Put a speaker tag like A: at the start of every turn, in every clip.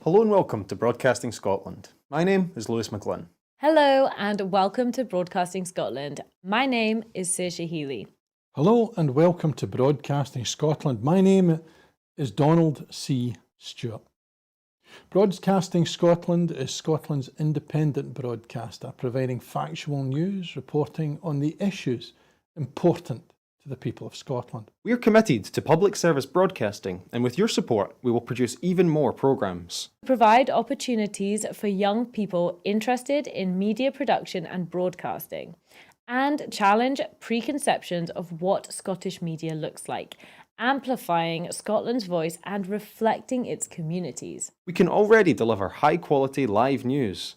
A: Hello and welcome to Broadcasting Scotland. My name is Lewis McGlynn.
B: Hello and welcome to Broadcasting Scotland. My name is Saoirse Healy.
C: Hello and welcome to Broadcasting Scotland. My name is Donald C. Stewart. Broadcasting Scotland is Scotland's independent broadcaster, providing factual news, reporting on the issues important to the people of Scotland.
A: We are committed to public service broadcasting, and with your support, we will produce even more programmes.
B: Provide opportunities for young people interested in media production and broadcasting, and challenge preconceptions of what Scottish media looks like, amplifying Scotland's voice and reflecting its communities.
A: We can already deliver high-quality live news,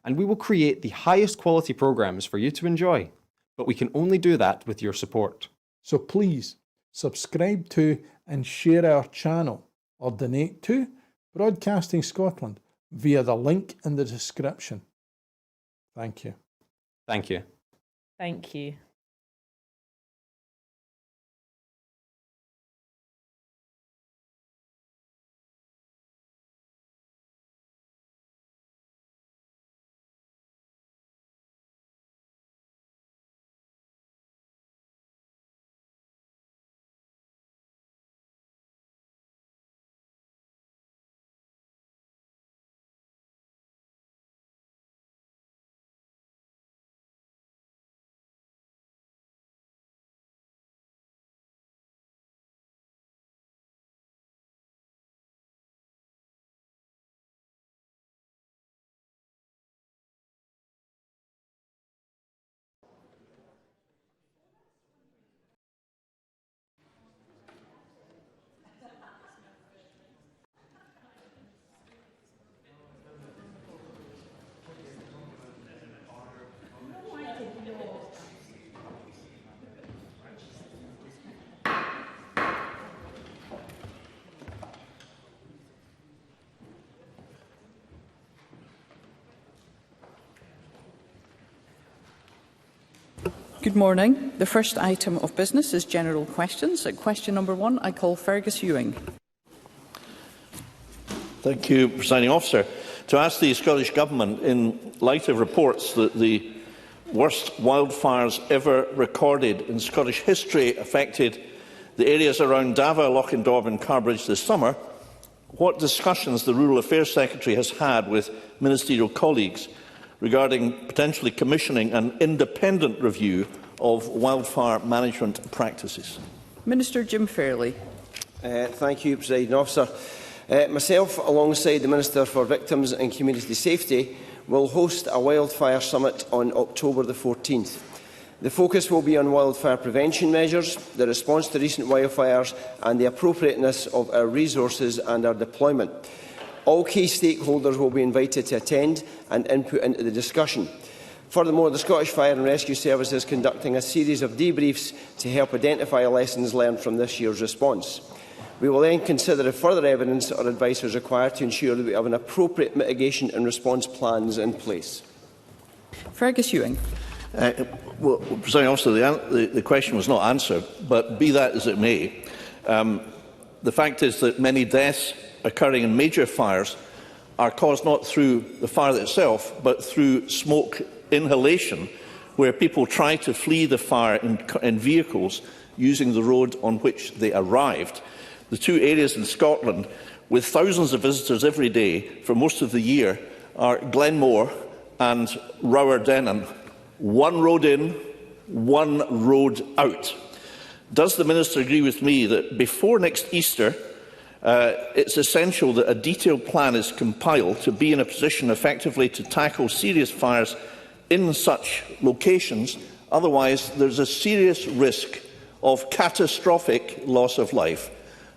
A: and we will create the highest quality programmes for you to enjoy. But we can only do that with your support.
C: So please subscribe to and share our channel or donate to Broadcasting Scotland via the link in the description. Thank you.
A: Thank you.
B: Thank you.
D: Good morning. The first item of business is general questions. At question number 1, I call Fergus Ewing.
E: Thank you, Presiding Officer. To ask the Scottish Government, in light of reports that the worst wildfires ever recorded in Scottish history affected the areas around Dava, Lochindorb and Carrbridge this summer, what discussions the Rural Affairs Secretary has had with ministerial colleagues regarding potentially commissioning an independent review of wildfire management practices?
D: Minister Jim Fairley.
F: Thank you, Presiding Officer. Myself, alongside the Minister for Victims and Community Safety, will host a wildfire summit on October the 14th. The focus will be on wildfire prevention measures, the response to recent wildfires and the appropriateness of our resources and our deployment. All key stakeholders will be invited to attend and input into the discussion. Furthermore, the Scottish Fire and Rescue Service is conducting a series of debriefs to help identify lessons learned from this year's response. We will then consider if further evidence or advice is required to ensure that we have an appropriate mitigation and response plans in place.
D: Fergus Ewing.
E: Well, Presiding Officer, the question was not answered, but be that as it may, the fact is that many deaths occurring in major fires are caused not through the fire itself, but through smoke inhalation, where people try to flee the fire in vehicles using the road on which they arrived. The two areas in Scotland with thousands of visitors every day for most of the year are Glenmore and Rower-Denon. One road in, one road out. Does the Minister agree with me that before next Easter, it's essential that a detailed plan is compiled to be in a position effectively to tackle serious fires in such locations? Otherwise, there's a serious risk of catastrophic loss of life.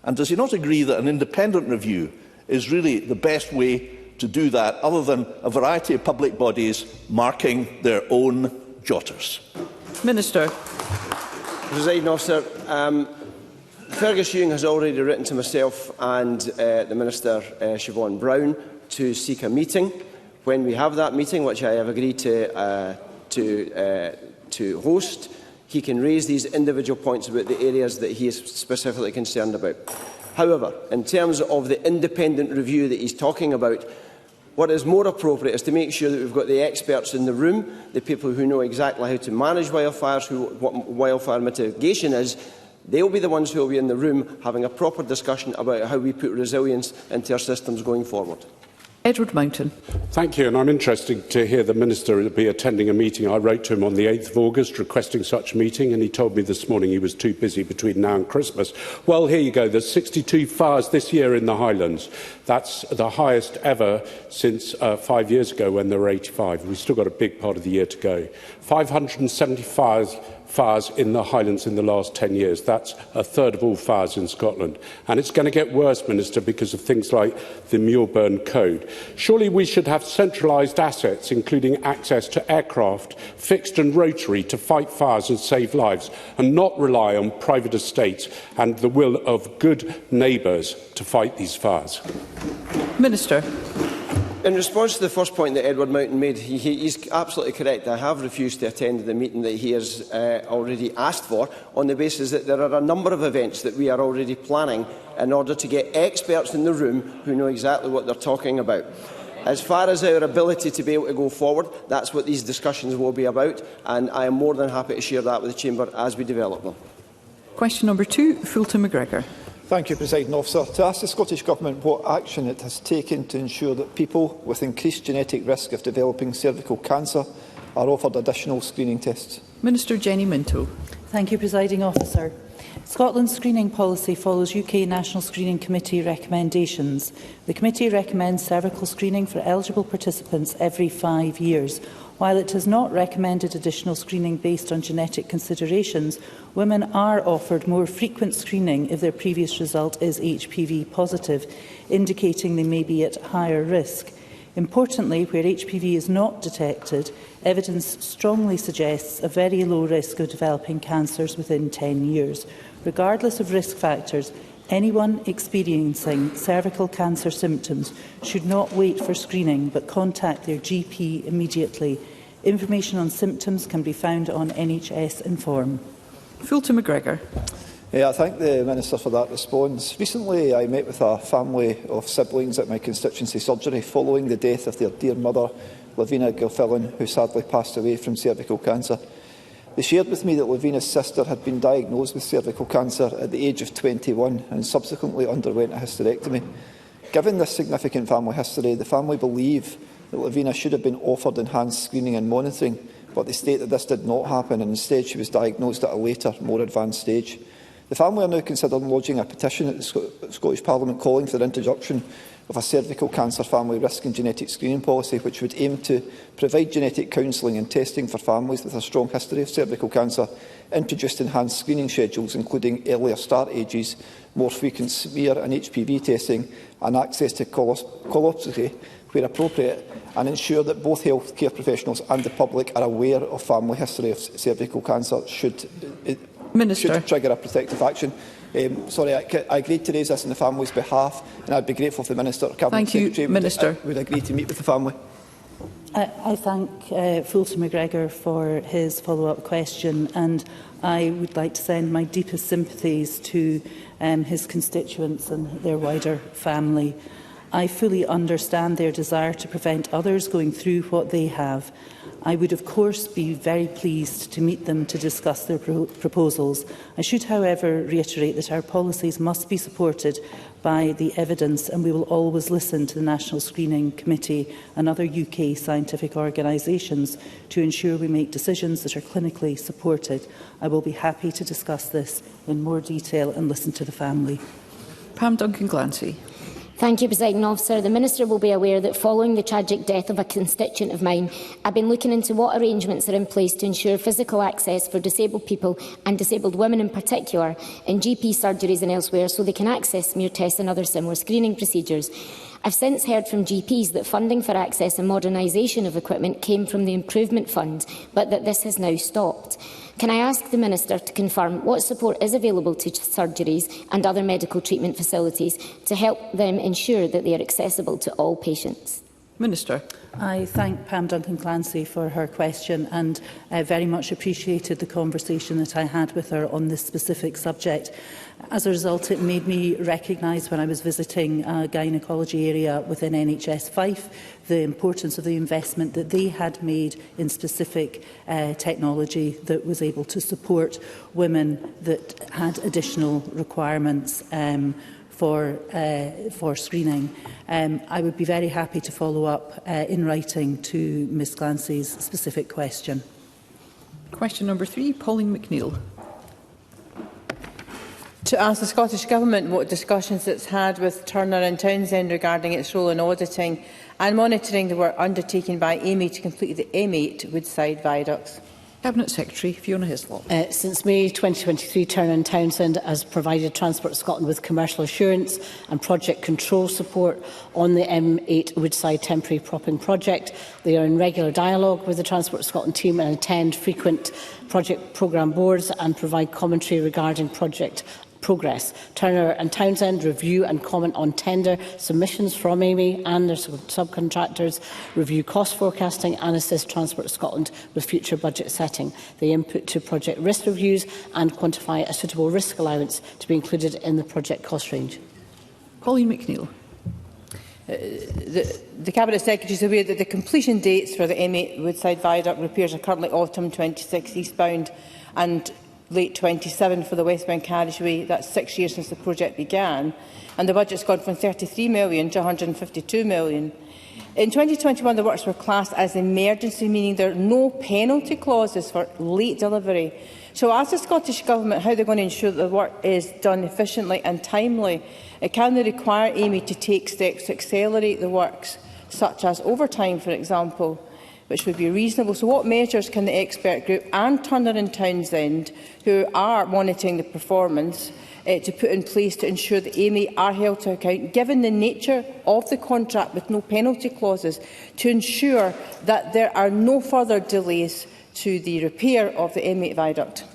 E: And does he not agree that an independent review is really the best way to do that, other than a variety of public bodies marking their own jotters?
D: Minister.
F: Presiding Officer, Fergus Ewing has already written to myself and the Minister, Siobhan Brown, to seek a meeting. When we have that meeting, which I have agreed to host, he can raise these individual points about the areas that he is specifically concerned about. However, in terms of the independent review that he's talking about, what is more appropriate is to make sure that we've got the experts in the room, the people who know exactly how to manage wildfires, what wildfire mitigation is. They'll be the ones who will be in the room having a proper discussion about how we put resilience into our systems going forward.
D: Edward Mountain.
G: Thank you, and I'm interested to hear the Minister will be attending a meeting. I wrote to him on the 8th of August requesting such a meeting, and he told me this morning he was too busy between now and Christmas. Well, here you go. There's 62 fires this year in the Highlands. That's the highest ever since 5 years ago when there were 85. We've still got a big part of the year to go. 575 fires in the Highlands in the last 10 years. That's a third of all fires in Scotland. And it's going to get worse, Minister, because of things like the Muirburn Code. Surely we should have centralised assets, including access to aircraft, fixed and rotary, to fight fires and save lives, and not rely on private estates and the will of good neighbours to fight these fires.
D: Minister.
F: In response to the first point that Edward Mountain made, he's absolutely correct. I have refused to attend the meeting that he has already asked for, on the basis that there are a number of events that we are already planning in order to get experts in the room who know exactly what they're talking about. As far as our ability to be able to go forward, that's what these discussions will be about, and I am more than happy to share that with the Chamber as we develop them.
D: Question number 2, Fulton MacGregor.
H: Thank you, Presiding Officer. To ask the Scottish Government what action it has taken to ensure that people with increased genetic risk of developing cervical cancer are offered additional screening tests.
D: Minister Jenny Minto.
I: Thank you, Presiding Officer. Scotland's screening policy follows UK National Screening Committee recommendations. The committee recommends cervical screening for eligible participants every 5 years. While it has not recommended additional screening based on genetic considerations, women are offered more frequent screening if their previous result is HPV positive, indicating they may be at higher risk. Importantly, where HPV is not detected, evidence strongly suggests a very low risk of developing cancers within 10 years. Regardless of risk factors, anyone experiencing cervical cancer symptoms should not wait for screening but contact their GP immediately. Information on symptoms can be found on NHS Inform.
D: Fulton MacGregor.
H: I thank the Minister for that response. Recently, I met with a family of siblings at my constituency surgery following the death of their dear mother, Lavina Gilfillan, who sadly passed away from cervical cancer. They shared with me that Lavina's sister had been diagnosed with cervical cancer at the age of 21 and subsequently underwent a hysterectomy. Given this significant family history, the family believe that Lavina should have been offered enhanced screening and monitoring, but they state that this did not happen and instead she was diagnosed at a later, more advanced stage. The family are now considering lodging a petition at the Scottish Parliament calling for the introduction of a cervical cancer family risk and genetic screening policy, which would aim to provide genetic counselling and testing for families with a strong history of cervical cancer, introduce enhanced screening schedules including earlier start ages, more frequent smear and HPV testing, and access to colposcopy where appropriate, and ensure that both healthcare professionals and the public are aware of family history of cervical cancer should trigger a protective action. I agreed to raise this on the family's behalf, and I'd be grateful if the Minister or Cabinet Secretary would agree to meet with the family.
I: I thank Fulton MacGregor for his follow-up question, and I would like to send my deepest sympathies to his constituents and their wider family. I fully understand their desire to prevent others going through what they have. I would, of course, be very pleased to meet them to discuss their proposals. I should, however, reiterate that our policies must be supported by the evidence, and we will always listen to the National Screening Committee and other UK scientific organisations to ensure we make decisions that are clinically supported. I will be happy to discuss this in more detail and listen to the family.
D: Pam Duncan-Glancy.
J: Thank you, Presiding Officer. The Minister will be aware that following the tragic death of a constituent of mine, I've been looking into what arrangements are in place to ensure physical access for disabled people and disabled women in particular in GP surgeries and elsewhere so they can access smear tests and other similar screening procedures. I've since heard from GPs that funding for access and modernisation of equipment came from the Improvement Fund, but that this has now stopped. Can I ask the Minister to confirm what support is available to surgeries and other medical treatment facilities to help them ensure that they are accessible to all patients?
D: Minister.
I: I thank Pam Duncan-Clancy for her question, and very much appreciated the conversation that I had with her on this specific subject. As a result, it made me recognise, when I was visiting a gynaecology area within NHS Fife, the importance of the investment that they had made in specific technology that was able to support women that had additional requirements for screening. I would be very happy to follow up in writing to Ms Clancy's specific question.
D: Question number 3, Pauline McNeill.
K: To ask the Scottish Government what discussions it's had with Turner and Townsend regarding its role in auditing and monitoring the work undertaken by Amey to complete the M8 Woodside viaducts.
D: Cabinet Secretary Fiona Hislop.
L: Since May 2023, Turner and Townsend has provided Transport Scotland with commercial assurance and project control support on the M8 Woodside temporary propping project. They are in regular dialogue with the Transport Scotland team and attend frequent project programme boards and provide commentary regarding project progress. Turner and Townsend review and comment on tender submissions from Amey and their subcontractors, review cost forecasting and assist Transport Scotland with future budget setting. They input to project risk reviews and quantify a suitable risk allowance to be included in the project cost range.
D: Pauline McNeill.
K: The Cabinet Secretary is aware that the completion dates for the M8 Woodside Viaduct repairs are currently autumn 26 eastbound and late 27 for the westbound carriageway. That's 6 years since the project began, and the budget's gone from 33 million to 152 million. In 2021, the works were classed as emergency, meaning there are no penalty clauses for late delivery. So ask the Scottish Government how they're going to ensure that the work is done efficiently and timely. Can they require Amey to take steps to accelerate the works, such as overtime, for example, which would be reasonable? So what measures can the expert group and Turner and Townsend, who are monitoring the performance, to put in place to ensure that Amey are held to account, given the nature of the contract with no penalty clauses, to ensure that there are no further delays to the repair of the M8 viaduct?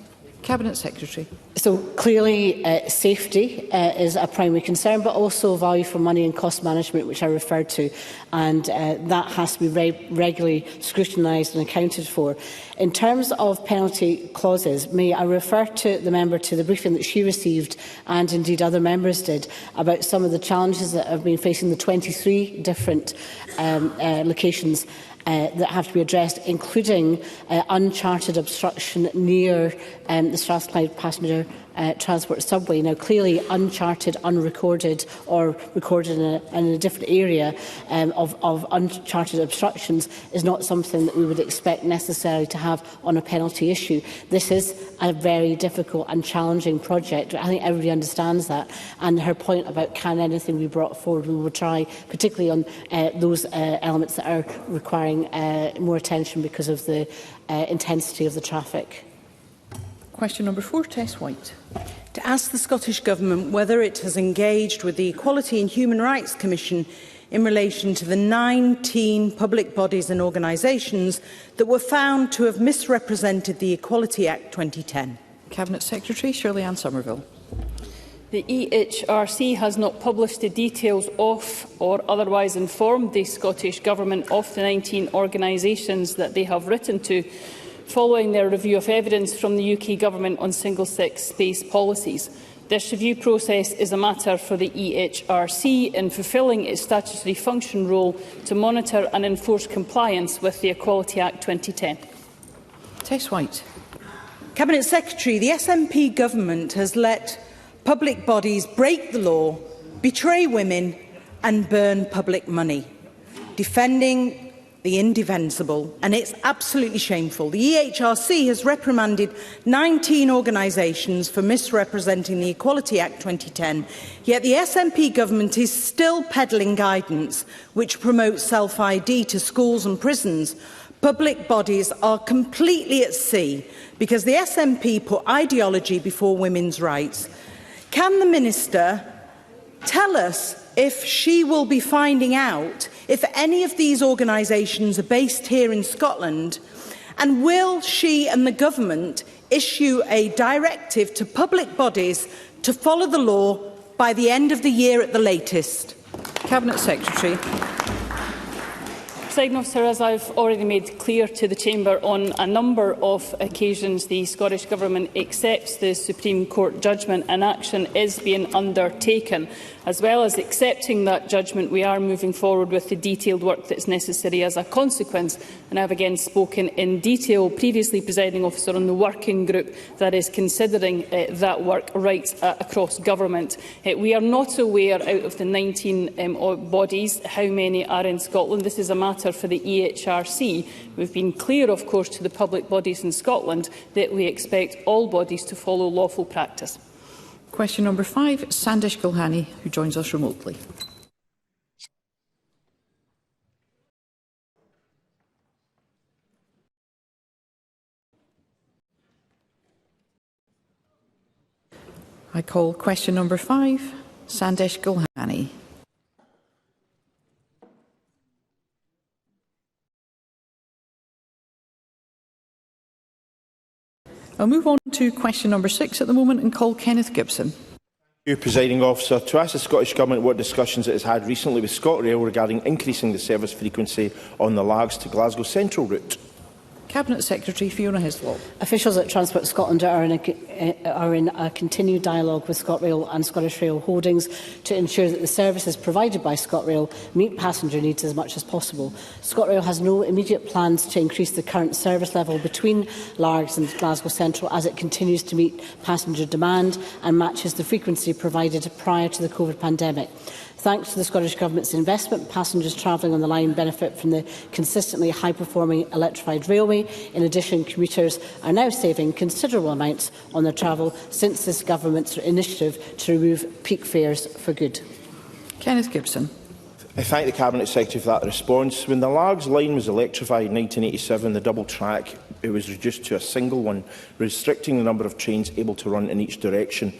D: Cabinet Secretary.
L: So clearly safety is a primary concern, but also value for money and cost management, which I referred to, and that has to be regularly scrutinised and accounted for. In terms of penalty clauses, may I refer to the member to the briefing that she received, and indeed other members did, about some of the challenges that have been facing the 23 different locations that have to be addressed, including uncharted obstruction near the Strathclyde passenger transport subway. Now, clearly, uncharted, unrecorded, or recorded in a different area of uncharted obstructions is not something that we would expect necessarily to have on a penalty issue. This is a very difficult and challenging project. I think everybody understands that. And her point about can anything be brought forward, we will try, particularly on those elements that are requiring more attention because of the intensity of the traffic.
D: Question number 4, Tess White.
M: To ask the Scottish Government whether it has engaged with the Equality and Human Rights Commission in relation to the 19 public bodies and organisations that were found to have misrepresented the Equality Act 2010.
D: Cabinet Secretary Shirley-Ann Somerville.
N: The EHRC has not published the details of or otherwise informed the Scottish Government of the 19 organisations that they have written to, following their review of evidence from the UK Government on single-sex space policies. This review process is a matter for the EHRC in fulfilling its statutory function role to monitor and enforce compliance with the Equality Act 2010.
D: Tess White.
M: Cabinet Secretary, the SNP Government has let public bodies break the law, betray women and burn public money, defending the indefensible, and it's absolutely shameful. The EHRC has reprimanded 19 organisations for misrepresenting the Equality Act 2010, yet the SNP Government is still peddling guidance which promotes self-ID to schools and prisons. Public bodies are completely at sea because the SNP put ideology before women's rights. Can the Minister tell us if she will be finding out if any of these organisations are based here in Scotland, and will she and the Government issue a directive to public bodies to follow the law by the end of the year at the latest?
D: Cabinet Secretary.
N: Presiding Officer, as I've already made clear to the Chamber on a number of occasions, the Scottish Government accepts the Supreme Court judgment and action is being undertaken. As well as accepting that judgment, we are moving forward with the detailed work that is necessary as a consequence. And I have again spoken in detail previously, Presiding Officer, on the working group that is considering that work right across government. We are not aware, out of the 19 bodies, how many are in Scotland. This is a matter for the EHRC. We've been clear, of course, to the public bodies in Scotland that we expect all bodies to follow lawful practice.
D: Question number 5, Sandesh Gulhani, who joins us remotely. I call question number 5, Sandesh Gulhani. I'll move on to question number 6 at the moment and call Kenneth Gibson.
O: Thank you, Presiding Officer. To ask the Scottish Government what discussions it has had recently with ScotRail regarding increasing the service frequency on the Largs to Glasgow Central route.
D: Cabinet Secretary Fiona Hislop.
L: Officials at Transport Scotland are in a continued dialogue with ScotRail and Scottish Rail Holdings to ensure that the services provided by ScotRail meet passenger needs as much as possible. ScotRail has no immediate plans to increase the current service level between Largs and Glasgow Central as it continues to meet passenger demand and matches the frequency provided prior to the COVID pandemic. Thanks to the Scottish Government's investment, passengers travelling on the line benefit from the consistently high-performing electrified railway. In addition, commuters are now saving considerable amounts on their travel since this Government's initiative to remove peak fares for good.
D: Kenneth Gibson.
O: I thank the Cabinet Secretary for that response. When the Largs line was electrified in 1987, the double track was reduced to a single one, restricting the number of trains able to run in each direction.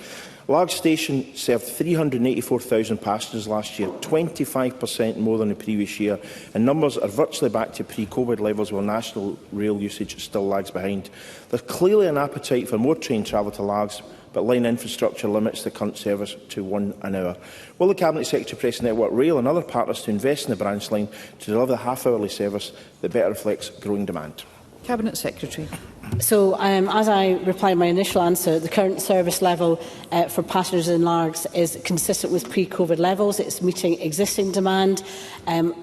O: Largs Station served 384,000 passengers last year, 25% more than the previous year, and numbers are virtually back to pre-COVID levels while national rail usage still lags behind. There's clearly an appetite for more train travel to Largs, but line infrastructure limits the current service to 1 an hour. Will the Cabinet Secretary press Network Rail and other partners to invest in the branch line to deliver the half-hourly service that better reflects growing demand?
D: Cabinet Secretary.
L: So, as I replied in my initial answer, the current service level for passengers in Largs is consistent with pre-COVID levels. It's meeting existing demand.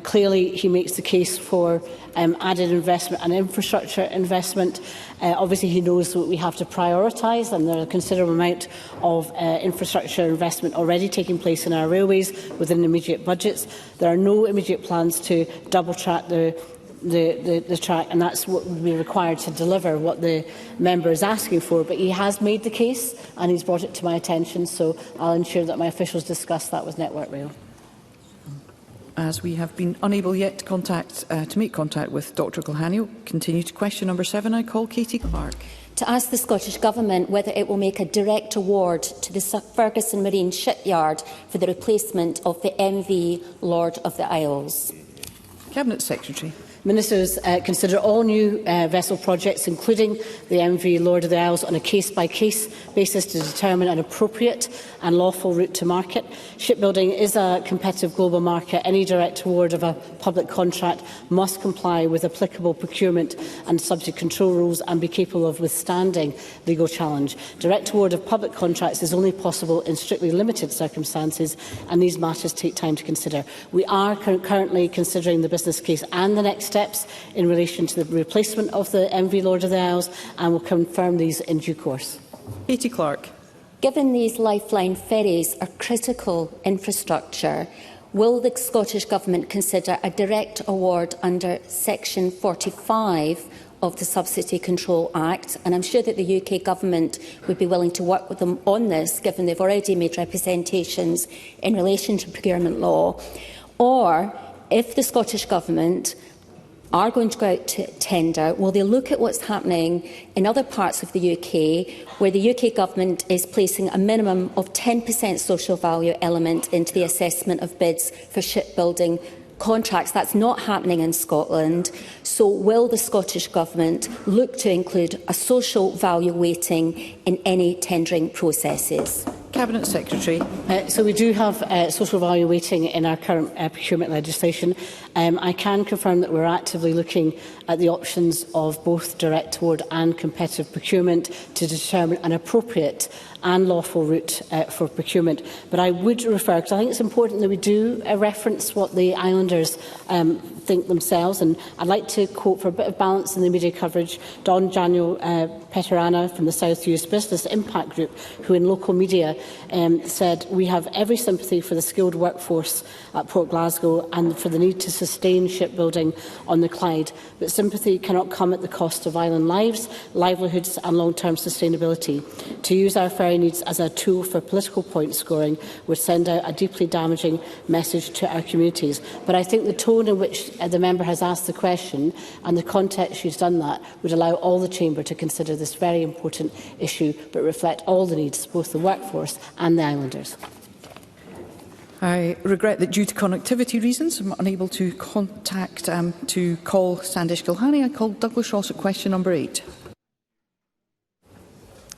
L: Clearly, he makes the case for added investment and infrastructure investment. Obviously, he knows that we have to prioritise, and there are a considerable amount of infrastructure investment already taking place in our railways within immediate budgets. There are no immediate plans to double-track the track, and that's what would be required to deliver what the member is asking for. But he has made the case and he's brought it to my attention, so I'll ensure that my officials discuss that with Network Rail.
D: As we have been unable yet to make contact with Dr Gulhani, continue to question number 7. I call Katie Clark.
J: To ask the Scottish Government whether it will make a direct award to the Fergus Marine Shipyard for the replacement of the MV Lord of the Isles.
D: Cabinet Secretary.
L: Ministers consider all new vessel projects, including the MV Lord of the Isles, on a case-by-case basis to determine an appropriate and lawful route to market. Shipbuilding is a competitive global market. Any direct award of a public contract must comply with applicable procurement and subject control rules and be capable of withstanding legal challenge. Direct award of public contracts is only possible in strictly limited circumstances, and these matters take time to consider. We are currently considering the business case and the next steps in relation to the replacement of the MV Lord of the Isles, and will confirm these in due course.
D: Katie Clark.
J: Given these lifeline ferries are critical infrastructure, will the Scottish Government consider a direct award under Section 45 of the Subsidy Control Act? And I'm sure that the UK Government would be willing to work with them on this, given they've already made representations in relation to procurement law. Or, if the Scottish Government are going to go out to tender, will they look at what's happening in other parts of the UK, where the UK Government is placing a minimum of 10% social value element into the assessment of bids for shipbuilding contracts? That's not happening in Scotland. So will the Scottish Government look to include a social value weighting in any tendering processes?
D: Cabinet Secretary.
L: So we do have social value weighting in our current procurement legislation. I can confirm that we're actively looking at the options of both direct award and competitive procurement to determine an appropriate and lawful route for procurement. But I would refer, because I think it's important that we do reference what the islanders think themselves, and I'd like to quote, for a bit of balance in the media coverage, Don Daniel Peterana from the South Uist Business Impact Group, who in local media said, "We have every sympathy for the skilled workforce at Port Glasgow and for the need to sustain shipbuilding on the Clyde, but sympathy cannot come at the cost of island lives, livelihoods and long-term sustainability. To use our ferry needs as a tool for political point scoring would send out a deeply damaging message to our communities." But I think the tone in which the member has asked the question and the context she's done that would allow all the Chamber to consider this very important issue, but reflect all the needs, both the workforce and the islanders.
D: I regret that due to connectivity reasons I'm unable to call Sandesh Gilhani. I call Douglas Ross at question number 8.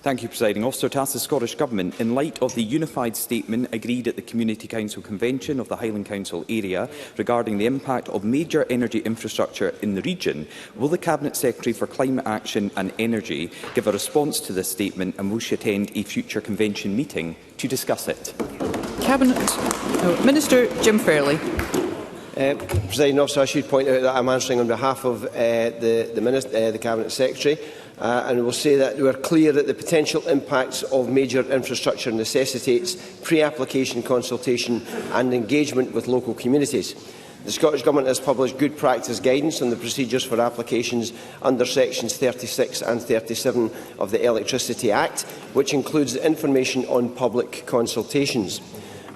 P: Thank you, Presiding Officer. To ask the Scottish Government, in light of the unified statement agreed at the Community Council Convention of the Highland Council area regarding the impact of major energy infrastructure in the region, will the Cabinet Secretary for Climate Action and Energy give a response to this statement, and will she attend a future convention meeting to discuss it?
D: Minister Jim Fairley.
F: Presiding Officer, I should point out that I'm answering on behalf of the Cabinet Secretary. And will say that we are clear that the potential impacts of major infrastructure necessitates pre-application consultation and engagement with local communities. The Scottish Government has published good practice guidance on the procedures for applications under Sections 36 and 37 of the Electricity Act, which includes information on public consultations.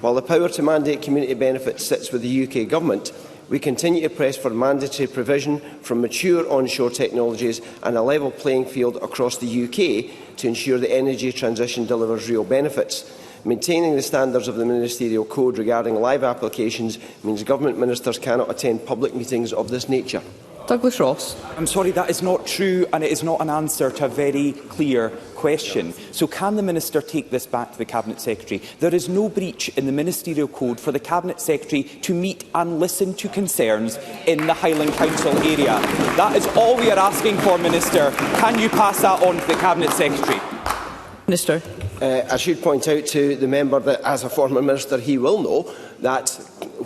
F: While the power to mandate community benefits sits with the UK Government, we continue to press for mandatory provision from mature onshore technologies and a level playing field across the UK to ensure the energy transition delivers real benefits. Maintaining the standards of the Ministerial Code regarding live applications means Government ministers cannot attend public meetings of this nature.
D: Douglas Ross.
P: I'm sorry, that is not true, and it is not an answer to a very clear question. So can the Minister take this back to the Cabinet Secretary? There is no breach in the Ministerial Code for the Cabinet Secretary to meet and listen to concerns in the Highland Council area. That is all we are asking for, Minister. Can you pass that on to the Cabinet Secretary?
F: Minister. I should point out to the member that, as a former minister, he will know that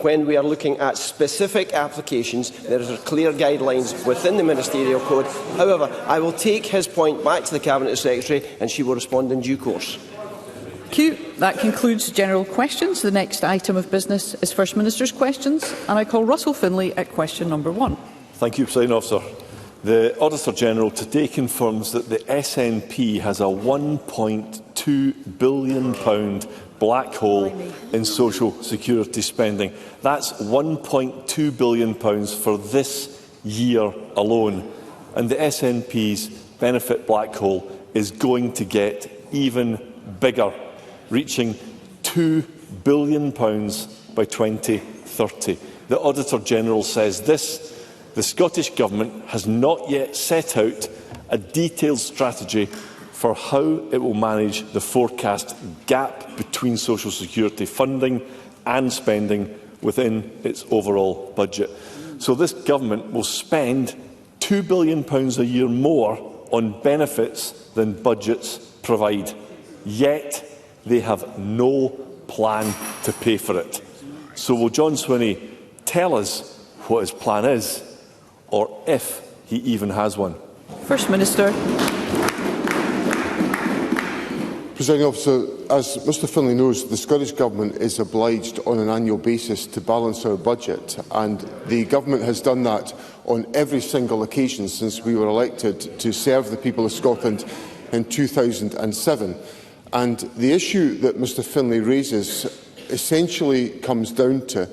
F: when we are looking at specific applications, there are clear guidelines within the Ministerial Code. However, I will take his point back to the Cabinet Secretary and she will respond in due course.
D: Thank you. That concludes general questions. The next item of business is First Minister's questions, and I call Russell Finlay at question number 1.
Q: Thank you, Presiding Officer. The Auditor-General today confirms that the SNP has a £1.2 billion black hole in social security spending. That's £1.2 billion for this year alone. And the SNP's benefit black hole is going to get even bigger, reaching £2 billion by 2030. The Auditor-General says this: the Scottish Government has not yet set out a detailed strategy for how it will manage the forecast gap between social security funding and spending within its overall budget. So this Government will spend £2 billion a year more on benefits than budgets provide, yet they have no plan to pay for it. So will John Swinney tell us what his plan is, or if he even has one?
D: First Minister.
R: Presiding Officer, as Mr Finlay knows, the Scottish Government is obliged on an annual basis to balance our budget, and the Government has done that on every single occasion since we were elected to serve the people of Scotland in 2007. And the issue that Mr Finlay raises essentially comes down to: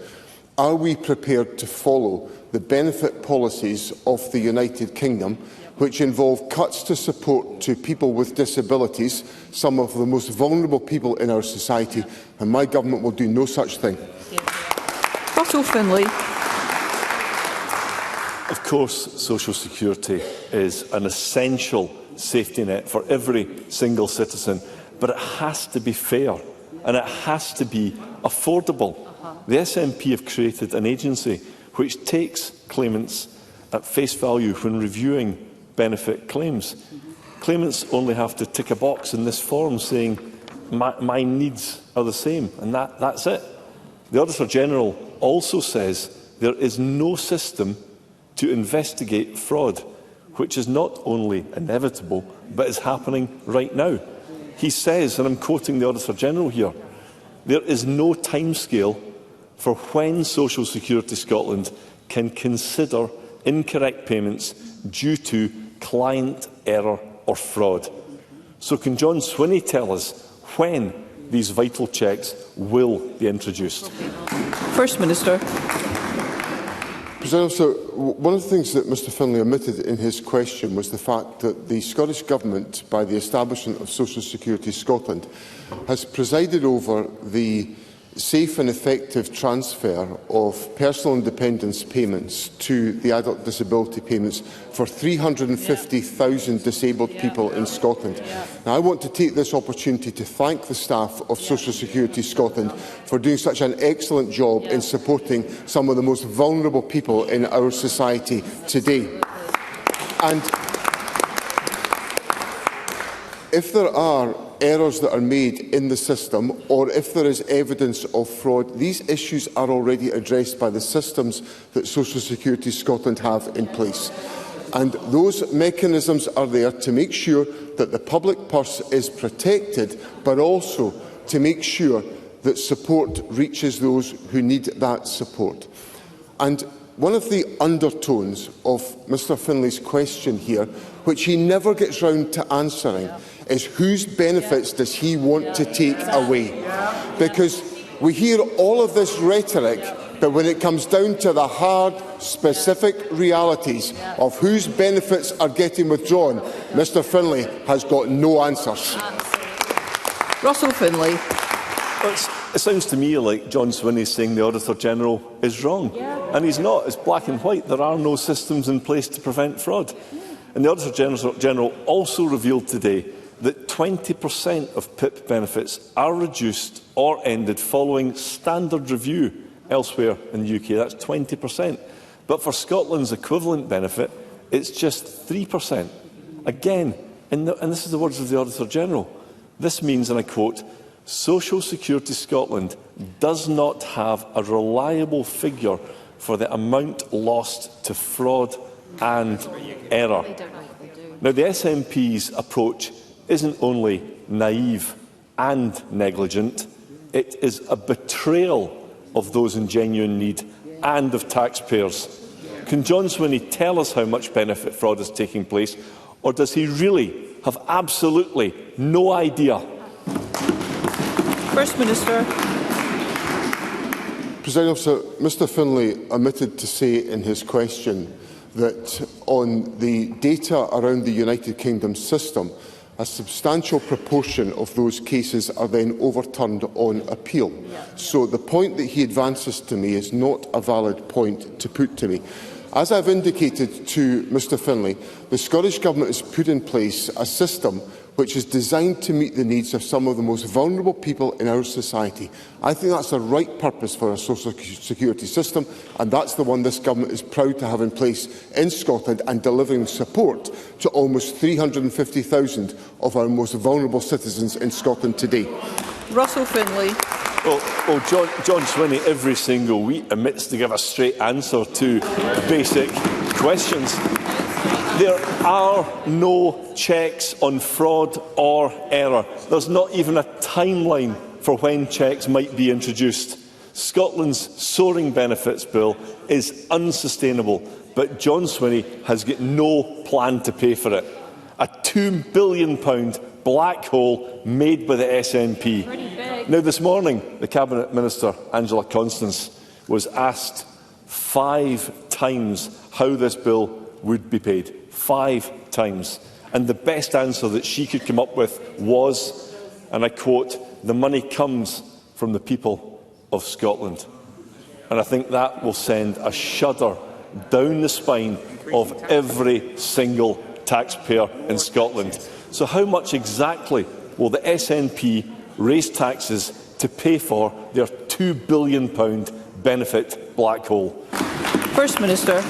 R: are we prepared to follow the benefit policies of the United Kingdom, which involve cuts to support to people with disabilities, some of the most vulnerable people in our society? And my Government will do no such thing.
D: Russell Finlay.
Q: Of course, social security is an essential safety net for every single citizen, but it has to be fair. and it has to be affordable. The SNP have created an agency which takes claimants at face value when reviewing benefit claims. Claimants only have to tick a box in this form saying, my needs are the same, and that's it. The Auditor General also says there is no system to investigate fraud, which is not only inevitable, but is happening right now. He says, and I'm quoting the Auditor General here, there is no timescale for when Social Security Scotland can consider incorrect payments due to client error or fraud. So can John Swinney tell us when these vital checks will be introduced?
D: First Minister.
R: President Officer, one of the things that Mr Finlay omitted in his question was the fact that the Scottish Government, by the establishment of Social Security Scotland, has presided over the safe and effective transfer of personal independence payments to the adult disability payments for 350,000 disabled people in Scotland. Now, I want to take this opportunity to thank the staff of Social Security Scotland for doing such an excellent job in supporting some of the most vulnerable people in our society today. And if there are errors that are made in the system, or if there is evidence of fraud, these issues are already addressed by the systems that Social Security Scotland have in place. And those mechanisms are there to make sure that the public purse is protected, but also to make sure that support reaches those who need that support. And one of the undertones of Mr Finlay's question here, which he never gets round to answering, is whose benefits does he want to take away? Because we hear all of this rhetoric, but when it comes down to the hard, specific realities of whose benefits are getting withdrawn, Mr Finlay has got no answers.
D: Russell Finlay.
Q: Well, it sounds to me like John Swinney saying the Auditor General is wrong. And he's not. It's black and white. There are no systems in place to prevent fraud. And the Auditor General also revealed today that 20% of PIP benefits are reduced or ended following standard review elsewhere in the UK. That's 20%. But for Scotland's equivalent benefit, it's just 3%. Again, and this is the words of the Auditor General, this means, and I quote, Social Security Scotland does not have a reliable figure for the amount lost to fraud and error. Now, the SNP's approach isn't only naive and negligent, it is a betrayal of those in genuine need and of taxpayers. Can John Swinney tell us how much benefit fraud is taking place, or does he really have absolutely no idea?
D: First Minister.
R: President Officer, Mr Finlay omitted to say in his question that on the data around the United Kingdom system, a substantial proportion of those cases are then overturned on appeal. So the point that he advances to me is not a valid point to put to me. As I've indicated to Mr Finlay, the Scottish Government has put in place a system which is designed to meet the needs of some of the most vulnerable people in our society. I think that's the right purpose for a social security system, and that's the one this Government is proud to have in place in Scotland and delivering support to almost 350,000 of our most vulnerable citizens in Scotland today.
D: Russell Finlay.
Q: Well, John Swinney every single week omits to give a straight answer to basic questions. There are no checks on fraud or error. There's not even a timeline for when checks might be introduced. Scotland's soaring benefits bill is unsustainable, but John Swinney has got no plan to pay for it. A £2 billion black hole made by the SNP. Now, this morning, the Cabinet Minister, Angela Constance, was asked 5 times how this bill would be paid. 5 times. And the best answer that she could come up with was, and I quote, "The money comes from the people of Scotland." And I think that will send a shudder down the spine of every single taxpayer in Scotland. So how much exactly will the SNP raise taxes to pay for their £2 billion benefit black hole?
D: First Minister.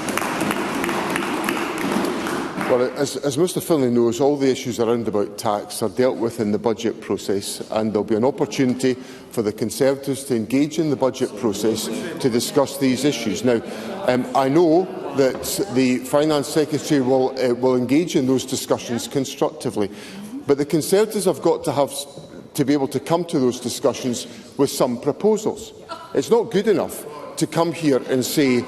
R: Well, as Mr Finlay knows, all the issues around about tax are dealt with in the budget process, and there will be an opportunity for the Conservatives to engage in the budget process to discuss these issues. Now, I know that the Finance Secretary will engage in those discussions constructively, but the Conservatives have got to be able to come to those discussions with some proposals. It's not good enough to come here and say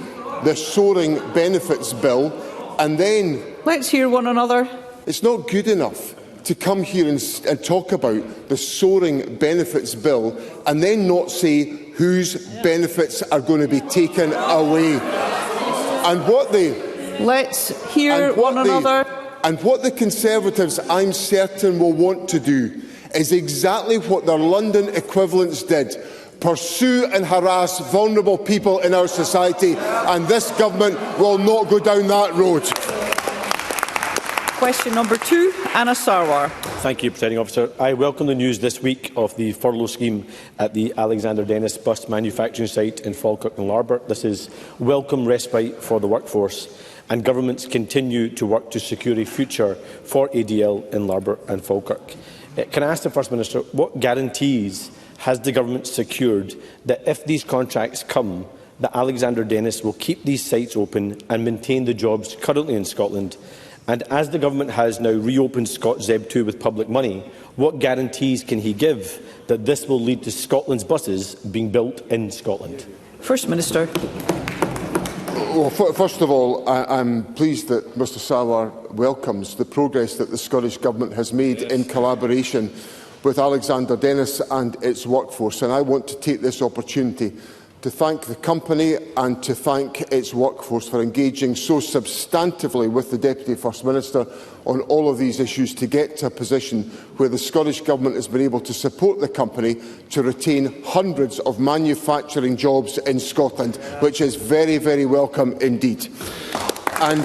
R: the soaring benefits bill and then...
D: Let's hear one another.
R: It's not good enough to come here and talk about the soaring benefits bill and then not say whose benefits are going to be taken away. And what they...
D: Let's hear one another.
R: And what the Conservatives, I'm certain, will want to do is exactly what their London equivalents did: pursue and harass vulnerable people in our society, and this government will not go down that road.
D: Question number 2, Anna Sarwar.
S: Thank you, Presiding Officer. I welcome the news this week of the furlough scheme at the Alexander Dennis bus manufacturing site in Falkirk and Larbert. This is welcome respite for the workforce, and governments continue to work to secure a future for ADL in Larbert and Falkirk. Can I ask the First Minister, what guarantees has the government secured that if these contracts come, that Alexander Dennis will keep these sites open and maintain the jobs currently in Scotland? And as the government has now reopened ScotZeb 2 with public money, what guarantees can he give that this will lead to Scotland's buses being built in Scotland?
D: First Minister.
R: Well, first of all, I'm pleased that Mr Sarwar welcomes the progress that the Scottish Government has made in collaboration with Alexander Dennis and its workforce. And I want to take this opportunity to thank the company and to thank its workforce for engaging so substantively with the Deputy First Minister on all of these issues to get to a position where the Scottish Government has been able to support the company to retain hundreds of manufacturing jobs in Scotland, which is very, very welcome indeed. And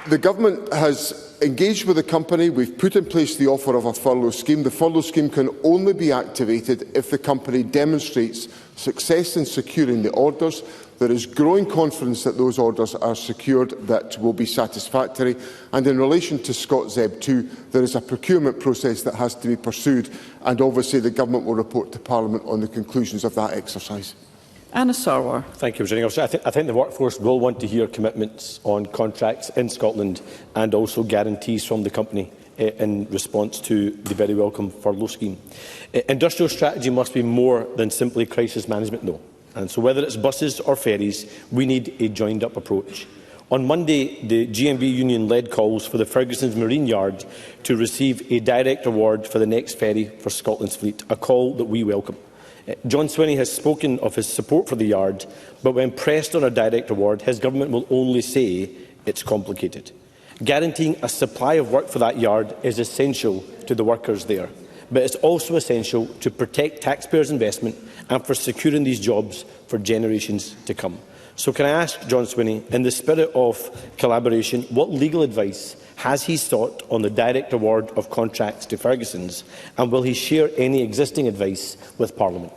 R: the Government has engaged with the company. We've put in place the offer of a furlough scheme. The furlough scheme can only be activated if the company demonstrates success in securing the orders. There is growing confidence that those orders are secured that will be satisfactory. And in relation to ScotZeb 2, there is a procurement process that has to be pursued, and obviously the Government will report to Parliament on the conclusions of that exercise.
D: Anna Sarwar.
S: Thank you, Presiding Officer. I think the workforce will want to hear commitments on contracts in Scotland and also guarantees from the company in response to the very welcome furlough scheme. Industrial strategy must be more than simply crisis management, though. And so whether it's buses or ferries, we need a joined-up approach. On Monday, the GMB union led calls for the Ferguson's Marine Yard to receive a direct award for the next ferry for Scotland's fleet, a call that we welcome. John Swinney has spoken of his support for the yard, but when pressed on a direct award, his government will only say it's complicated. Guaranteeing a supply of work for that yard is essential to the workers there, but it's also essential to protect taxpayers' investment and for securing these jobs for generations to come. So can I ask John Swinney, in the spirit of collaboration, what legal advice has he sought on the direct award of contracts to Ferguson's, and will he share any existing advice with Parliament?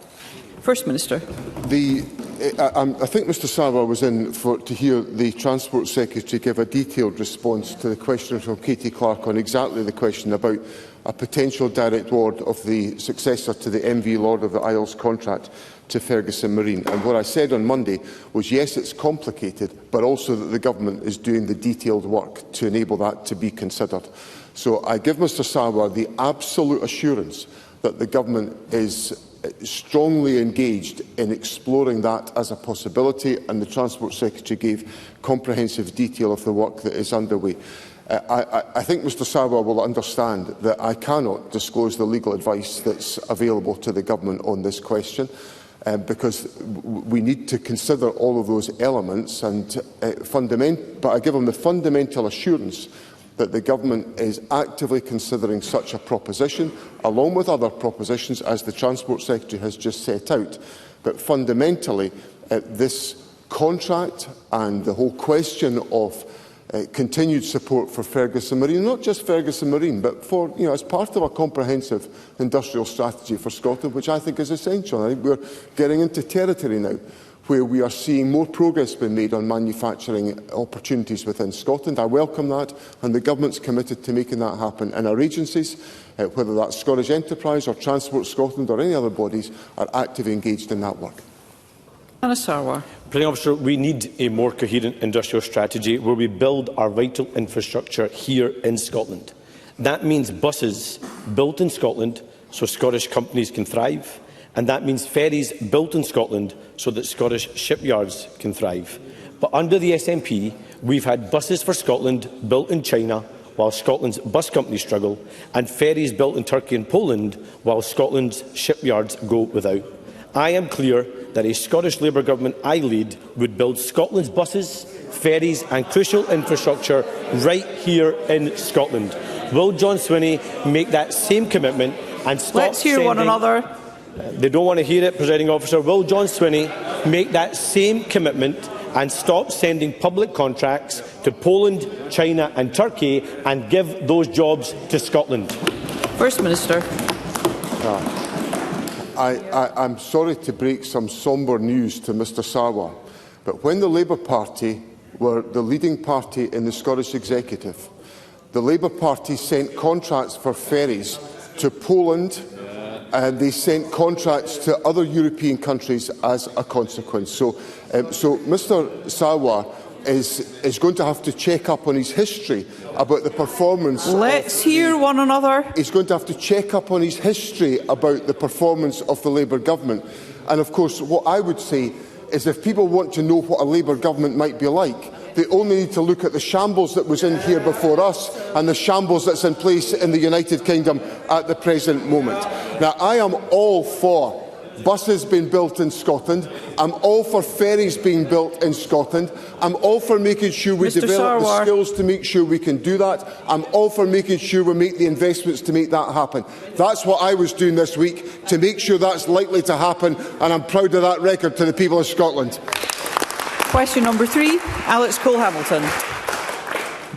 D: First Minister.
R: I think Mr Sarwar was in to hear the Transport Secretary give a detailed response to the question from Katie Clark on exactly the question about a potential direct award of the successor to the MV Lord of the Isles contract to Ferguson Marine. And what I said on Monday was, yes, it's complicated, but also that the Government is doing the detailed work to enable that to be considered. So I give Mr Sarwar the absolute assurance that the Government is strongly engaged in exploring that as a possibility, and the Transport Secretary gave comprehensive detail of the work that is underway. I think Mr Sarwar will understand that I cannot disclose the legal advice that's available to the Government on this question, because we need to consider all of those elements, but I give him the fundamental assurance that the Government is actively considering such a proposition, along with other propositions, as the Transport Secretary has just set out. But fundamentally, this contract and the whole question of continued support for Fergus and Marine, not just Fergus and Marine, but for, as part of a comprehensive industrial strategy for Scotland, which I think is essential. I think we're getting into territory now where we are seeing more progress being made on manufacturing opportunities within Scotland. I welcome that, and the Government's committed to making that happen. And our agencies, whether that's Scottish Enterprise or Transport Scotland or any other bodies, are actively engaged in that work.
S: Presiding Officer, we need a more coherent industrial strategy where we build our vital infrastructure here in Scotland. That means buses built in Scotland so Scottish companies can thrive, and that means ferries built in Scotland so that Scottish shipyards can thrive. But under the SNP, we've had buses for Scotland built in China while Scotland's bus companies struggle, and ferries built in Turkey and Poland while Scotland's shipyards go without. I am clear that a Scottish Labour government I lead would build Scotland's buses, ferries and crucial infrastructure right here in Scotland. Will John Swinney make that same commitment and stop
D: Let's hear one another.
S: They don't want to hear it, Presiding Officer. Will John Swinney make that same commitment and stop sending public contracts to Poland, China and Turkey and give those jobs to Scotland?
D: First Minister.
R: I'm sorry to break some sombre news to Mr Sarwar, but when the Labour Party were the leading party in the Scottish Executive, the Labour Party sent contracts for ferries to Poland, and they sent contracts to other European countries as a consequence. So Mr Sarwar is going to have to check up on his history about the performance.
D: Let's hear one another.
R: He's going to have to check up on his history about the performance of the Labour government. And of course, what I would say is if people want to know what a Labour government might be like, they only need to look at the shambles that was in here before us and the shambles that's in place in the United Kingdom at the present moment. Now, I am all for buses being built in Scotland. I'm all for ferries being built in Scotland. I'm all for making sure we develop the skills to make sure we can do that. I'm all for making sure we make the investments to make that happen. That's what I was doing this week, to make sure that's likely to happen, and I'm proud of that record to the people of Scotland.
D: Question number 3, Alex Cole-Hamilton.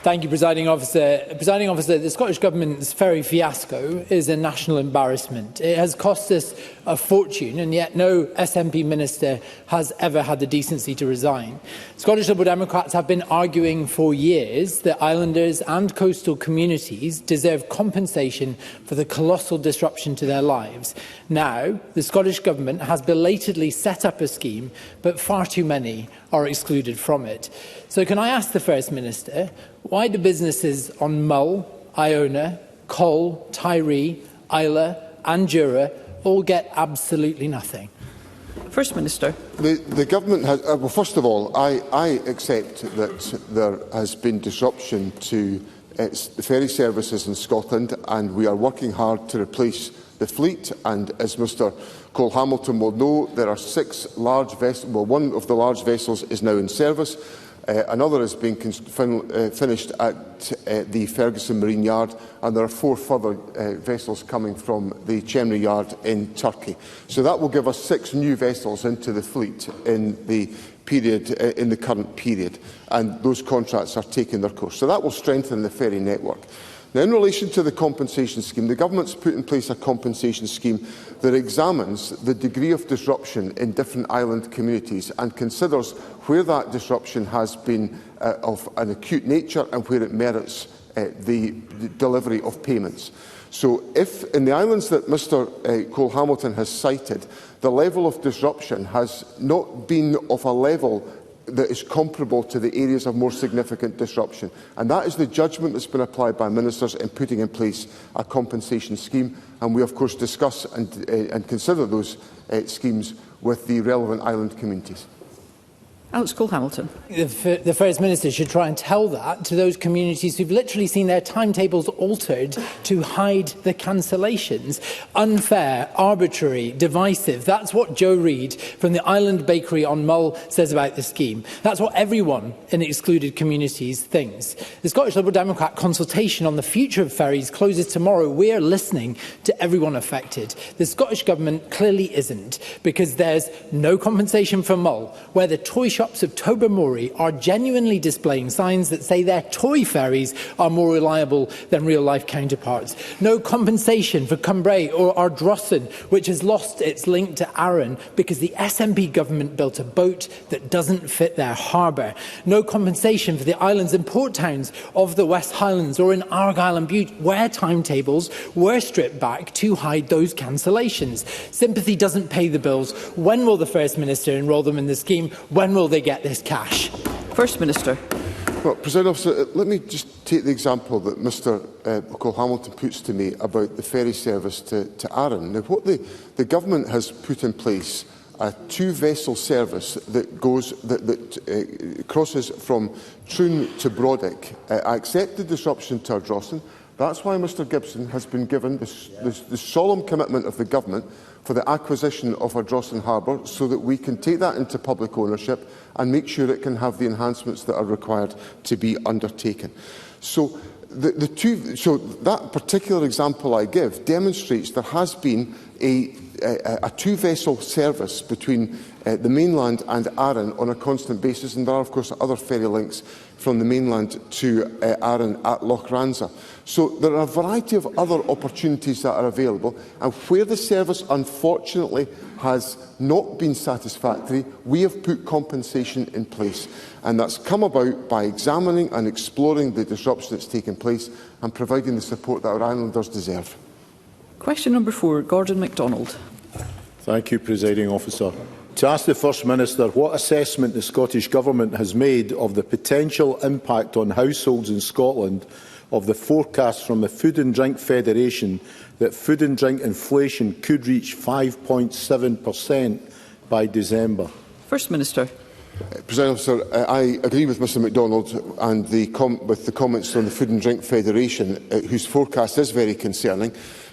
T: Thank you, Presiding Officer. Presiding Officer, the Scottish Government's ferry fiasco is a national embarrassment. It has cost us a fortune, and yet no SNP minister has ever had the decency to resign. Scottish Liberal Democrats have been arguing for years that islanders and coastal communities deserve compensation for the colossal disruption to their lives. Now, the Scottish Government has belatedly set up a scheme, but far too many are excluded from it. So can I ask the First Minister, why do businesses on Mull, Iona, Col, Tiree, Isla and Jura all get absolutely nothing?
D: First Minister.
R: The Government has... well, first of all, I accept that there has been disruption to the ferry services in Scotland, and we are working hard to replace the fleet. And as Mr Cole-Hamilton will know, there are 6 large vessels. Well, one of the large vessels is now in service. Another is being finished at the Ferguson Marine Yard, and there are 4 further vessels coming from the Chemney Yard in Turkey. So that will give us 6 new vessels into the fleet in the period, in the current period, and those contracts are taking their course. So that will strengthen the ferry network. Now, in relation to the compensation scheme, the Government's put in place a compensation scheme that examines the degree of disruption in different island communities and considers where that disruption has been of an acute nature and where it merits the delivery of payments. So if in the islands that Mr Cole-Hamilton has cited, the level of disruption has not been of a level that is comparable to the areas of more significant disruption. And that is the judgment that's been applied by ministers in putting in place a compensation scheme. And we, of course, discuss and consider those schemes with the relevant island communities.
D: Alex Cole-Hamilton.
T: The First Minister should try and tell that to those communities who've literally seen their timetables altered to hide the cancellations. Unfair, arbitrary, divisive. That's what Joe Reid from the Island Bakery on Mull says about the scheme. That's what everyone in excluded communities thinks. The Scottish Liberal Democrat consultation on the future of ferries closes tomorrow. We are listening to everyone affected. The Scottish Government clearly isn't, because there's no compensation for Mull, where the toy shop shops of Tobermory are genuinely displaying signs that say their toy ferries are more reliable than real-life counterparts. No compensation for Cumbrae or Ardrossan, which has lost its link to Arran because the SNP government built a boat that doesn't fit their harbour. No compensation for the islands and port towns of the West Highlands or in Argyll and Bute, where timetables were stripped back to hide those cancellations. Sympathy doesn't pay the bills. When will the First Minister enrol them in the scheme? When will they get this cash?
D: First Minister.
R: Well, President Officer, let me just take the example that Mr Hamilton puts to me about the ferry service to Arran. Now, what the government has put in place a two-vessel service that crosses from Troon to Brodick. I accept the disruption to Ardrossan. That's why Mr Gibson has been given the solemn commitment of the government for the acquisition of Ardrossan Harbour, so that we can take that into public ownership and make sure it can have the enhancements that are required to be undertaken. So that particular example I give demonstrates there has been a two-vessel service between the mainland and Arran on a constant basis, and there are of course other ferry links from the mainland to Arran at Lochranza. So there are a variety of other opportunities that are available, and where the service unfortunately has not been satisfactory, we have put compensation in place, and that's come about by examining and exploring the disruption that's taken place and providing the support that our islanders deserve.
D: Question number 4, Gordon MacDonald.
Q: Thank you, Presiding Officer. To ask the First Minister what assessment the Scottish Government has made of the potential impact on households in Scotland of the forecast from the Food and Drink Federation that food and drink inflation could reach 5.7% by December.
D: First Minister.
R: President Officer, I agree with Mr MacDonald and with the comments on the Food and Drink Federation, whose forecast is very concerning,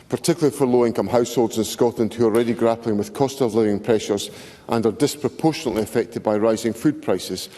R: particularly for low-income households in Scotland who are already grappling with cost-of-living pressures and are disproportionately affected by rising food prices.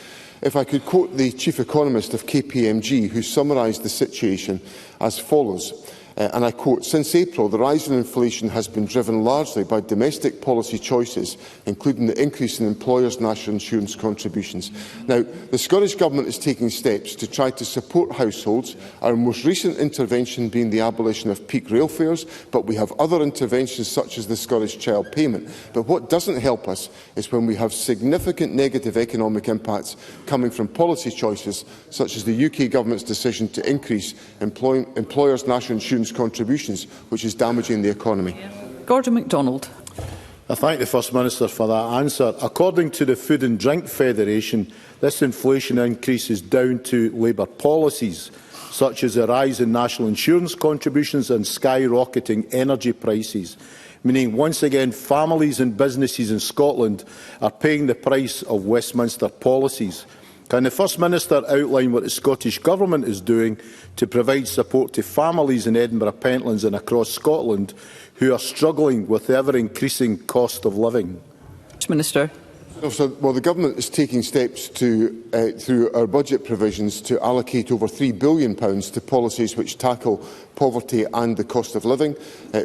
R: If I could quote the Chief Economist of KPMG, who summarised the situation as follows, and I quote, "Since April, the rise in inflation has been driven largely by domestic policy choices, including the increase in employers' national insurance contributions." Now, the Scottish Government is taking steps to try to support households, our most recent intervention being the abolition of peak rail fares, but we have other interventions such as the Scottish Child Payment. But what doesn't help us is when we have significant negative economic impacts coming from policy choices such as the UK Government's decision to increase employers' national insurance contributions, which is damaging the economy.
D: Gordon MacDonald.
Q: I thank the First Minister for that answer. According to the Food and Drink Federation, this inflation increase is down to Labour policies, such as a rise in national insurance contributions and skyrocketing energy prices, meaning once again families and businesses in Scotland are paying the price of Westminster policies. Can the First Minister outline what the Scottish Government is doing to provide support to families in Edinburgh, Pentlands and across Scotland who are struggling with the ever-increasing cost of living?
D: Minister.
R: Well, the Government is taking steps through our budget provisions to allocate over £3 billion to policies which tackle poverty and the cost of living.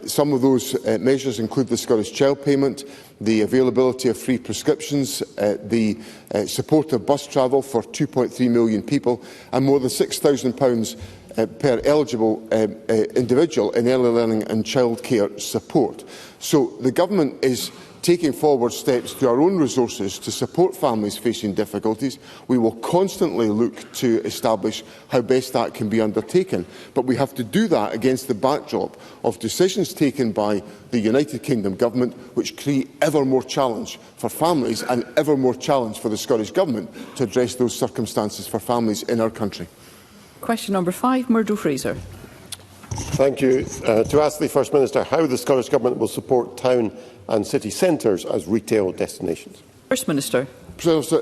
R: Some of those measures include the Scottish Child Payment, the availability of free prescriptions, the support of bus travel for 2.3 million people, and more than £6,000 per eligible individual in early learning and childcare support. So the Government is taking forward steps through our own resources to support families facing difficulties. We will constantly look to establish how best that can be undertaken, but we have to do that against the backdrop of decisions taken by the United Kingdom Government which create ever more challenge for families and ever more challenge for the Scottish Government to address those circumstances for families in our country.
D: Question number 5, Murdo Fraser.
U: Thank you. To ask the First Minister how the Scottish Government will support town and city centres as retail destinations.
D: First Minister.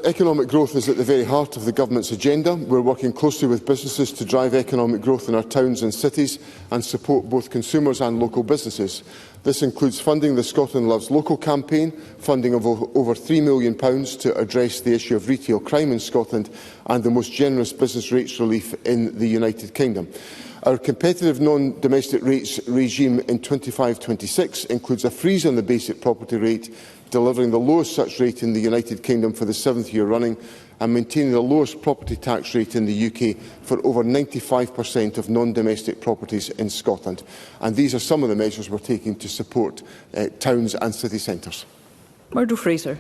R: Economic growth is at the very heart of the Government's agenda. We're working closely with businesses to drive economic growth in our towns and cities and support both consumers and local businesses. This includes funding the Scotland Loves Local campaign, funding of over £3 million to address the issue of retail crime in Scotland, and the most generous business rates relief in the United Kingdom. Our competitive non-domestic rates regime in 25-26 includes a freeze on the basic property rate delivering the lowest such rate in the United Kingdom for the 7th year running, and maintaining the lowest property tax rate in the UK for over 95% of non-domestic properties in Scotland. And these are some of the measures we're taking to support towns and city centres.
D: Murdo Fraser.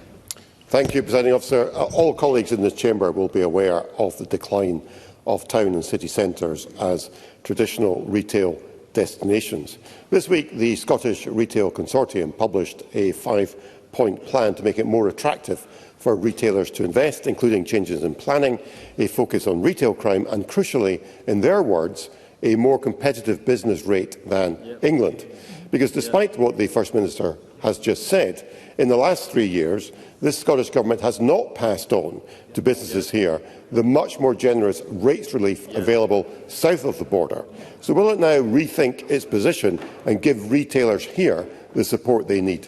U: Thank you, Presiding Officer. All colleagues in this chamber will be aware of the decline of town and city centres as traditional retail destinations. This week, the Scottish Retail Consortium published a 5-point plan to make it more attractive for retailers to invest, including changes in planning, a focus on retail crime and, crucially, in their words, a more competitive business rate than England. Because despite what the First Minister has just said, in the last 3 years, this Scottish Government has not passed on to businesses here the much more generous rates relief available south of the border. So will it now rethink its position and give retailers here the support they need?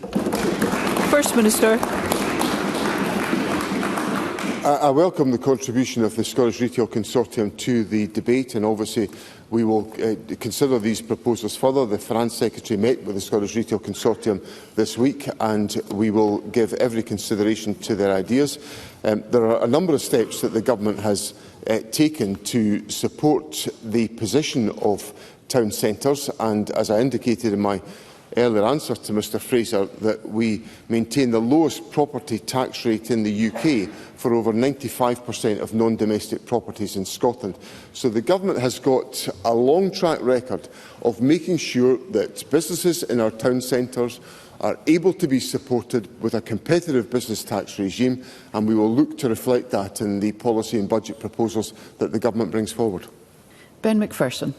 D: First Minister.
R: I welcome the contribution of the Scottish Retail Consortium to the debate, and obviously we will consider these proposals further. The Finance Secretary met with the Scottish Retail Consortium this week, and we will give every consideration to their ideas. There are a number of steps that the Government has taken to support the position of town centres, and as I indicated in my earlier answer to Mr Fraser, that we maintain the lowest property tax rate in the UK for over 95% of non-domestic properties in Scotland. So the Government has got a long track record of making sure that businesses in our town centres are able to be supported with a competitive business tax regime, and we will look to reflect that in the policy and budget proposals that the Government brings forward.
D: Ben Macpherson.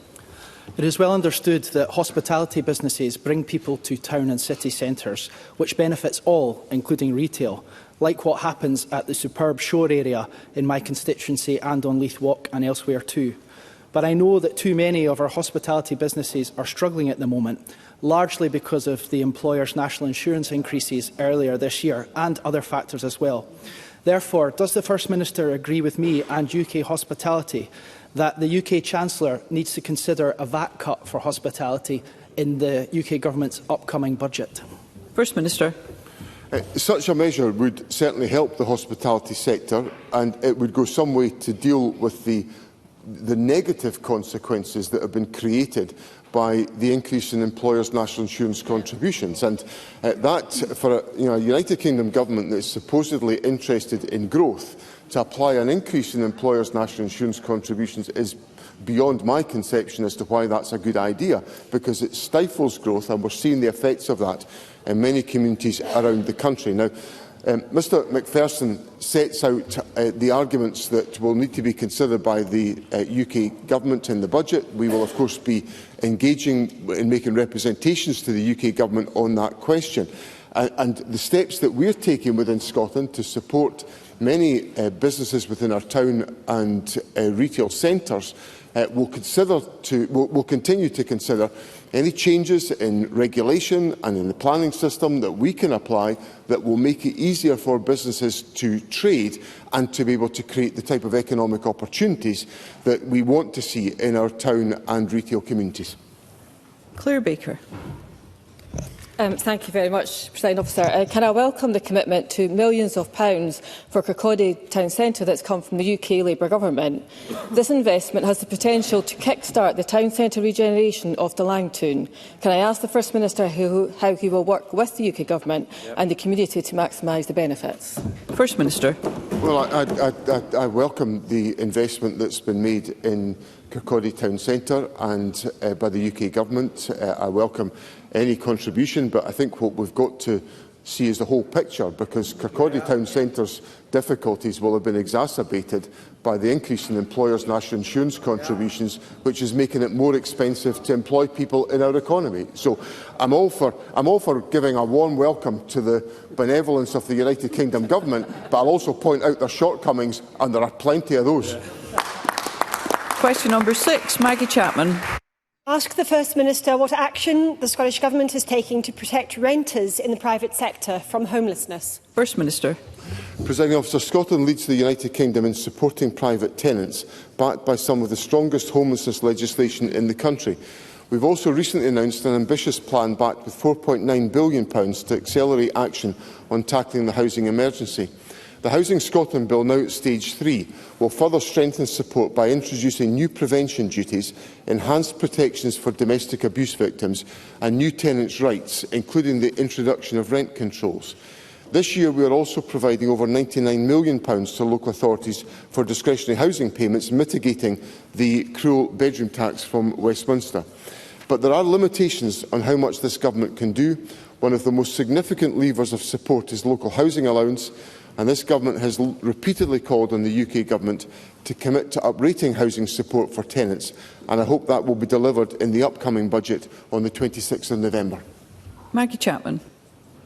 C: It is well understood that hospitality businesses bring people to town and city centres, which benefits all, including retail, like what happens at the superb shore area in my constituency and on Leith Walk and elsewhere too. But I know that too many of our hospitality businesses are struggling at the moment, largely because of the employers' national insurance increases earlier this year and other factors as well. Therefore, does the First Minister agree with me and UK hospitality that the UK Chancellor needs to consider a VAT cut for hospitality in the UK Government's upcoming budget?
D: First Minister.
R: Such a measure would certainly help the hospitality sector, and it would go some way to deal with the negative consequences that have been created by the increase in employers' national insurance contributions. And that, for a United Kingdom government that is supposedly interested in growth, to apply an increase in employers' national insurance contributions is beyond my conception as to why that's a good idea, because it stifles growth, and we're seeing the effects of that in many communities around the country. Now, Mr Macpherson sets out the arguments that will need to be considered by the UK Government in the budget. We will, of course, be engaging in making representations to the UK Government on that question. And the steps that we're taking within Scotland to support many businesses within our town and retail centres will continue to consider any changes in regulation and in the planning system that we can apply that will make it easier for businesses to trade and to be able to create the type of economic opportunities that we want to see in our town and retail communities.
D: Claire Baker.
V: Thank you very much, Presiding Officer. Can I welcome the commitment to millions of pounds for Kirkcaldy Town Centre that's come from the UK Labour Government? This investment has the potential to kick-start the town centre regeneration of the Langtoon. Can I ask the First Minister how he will work with the UK Government and the community to maximise the benefits?
D: First Minister.
R: Well, I welcome the investment that's been made in Kirkcaldy Town Centre and by the UK Government. I welcome any contribution, but I think what we've got to see is the whole picture, because Kirkcaldy Town Centre's difficulties will have been exacerbated by the increase in employers' national insurance contributions, which is making it more expensive to employ people in our economy. So I'm all for giving a warm welcome to the benevolence of the United Kingdom Government, but I'll also point out their shortcomings, and there are plenty of those.
D: Question number 6, Maggie Chapman.
W: Ask the First Minister what action the Scottish Government is taking to protect renters in the private sector from homelessness.
D: First Minister.
R: Presiding Officer, Scotland leads the United Kingdom in supporting private tenants, backed by some of the strongest homelessness legislation in the country. We've also recently announced an ambitious plan backed with £4.9 billion to accelerate action on tackling the housing emergency. The Housing Scotland Bill, now at Stage 3, will further strengthen support by introducing new prevention duties, enhanced protections for domestic abuse victims and new tenants' rights, including the introduction of rent controls. This year, we are also providing over £99 million to local authorities for discretionary housing payments, mitigating the cruel bedroom tax from Westminster. But there are limitations on how much this government can do. One of the most significant levers of support is local housing allowance, and this government has repeatedly called on the UK government to commit to uprating housing support for tenants, and I hope that will be delivered in the upcoming budget on the 26th of November.
D: Maggie Chapman.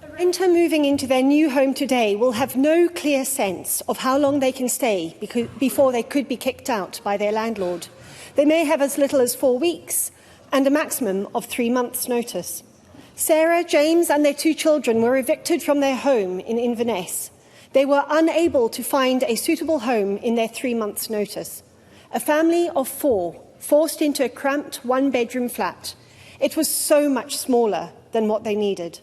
W: A renter moving into their new home today will have no clear sense of how long they can stay before they could be kicked out by their landlord. They may have as little as 4 weeks and a maximum of 3 months' notice. Sarah, James and their 2 children were evicted from their home in Inverness. They were unable to find a suitable home in their 3 months' notice. A family of 4 forced into a cramped one-bedroom flat. It was so much smaller than what they needed.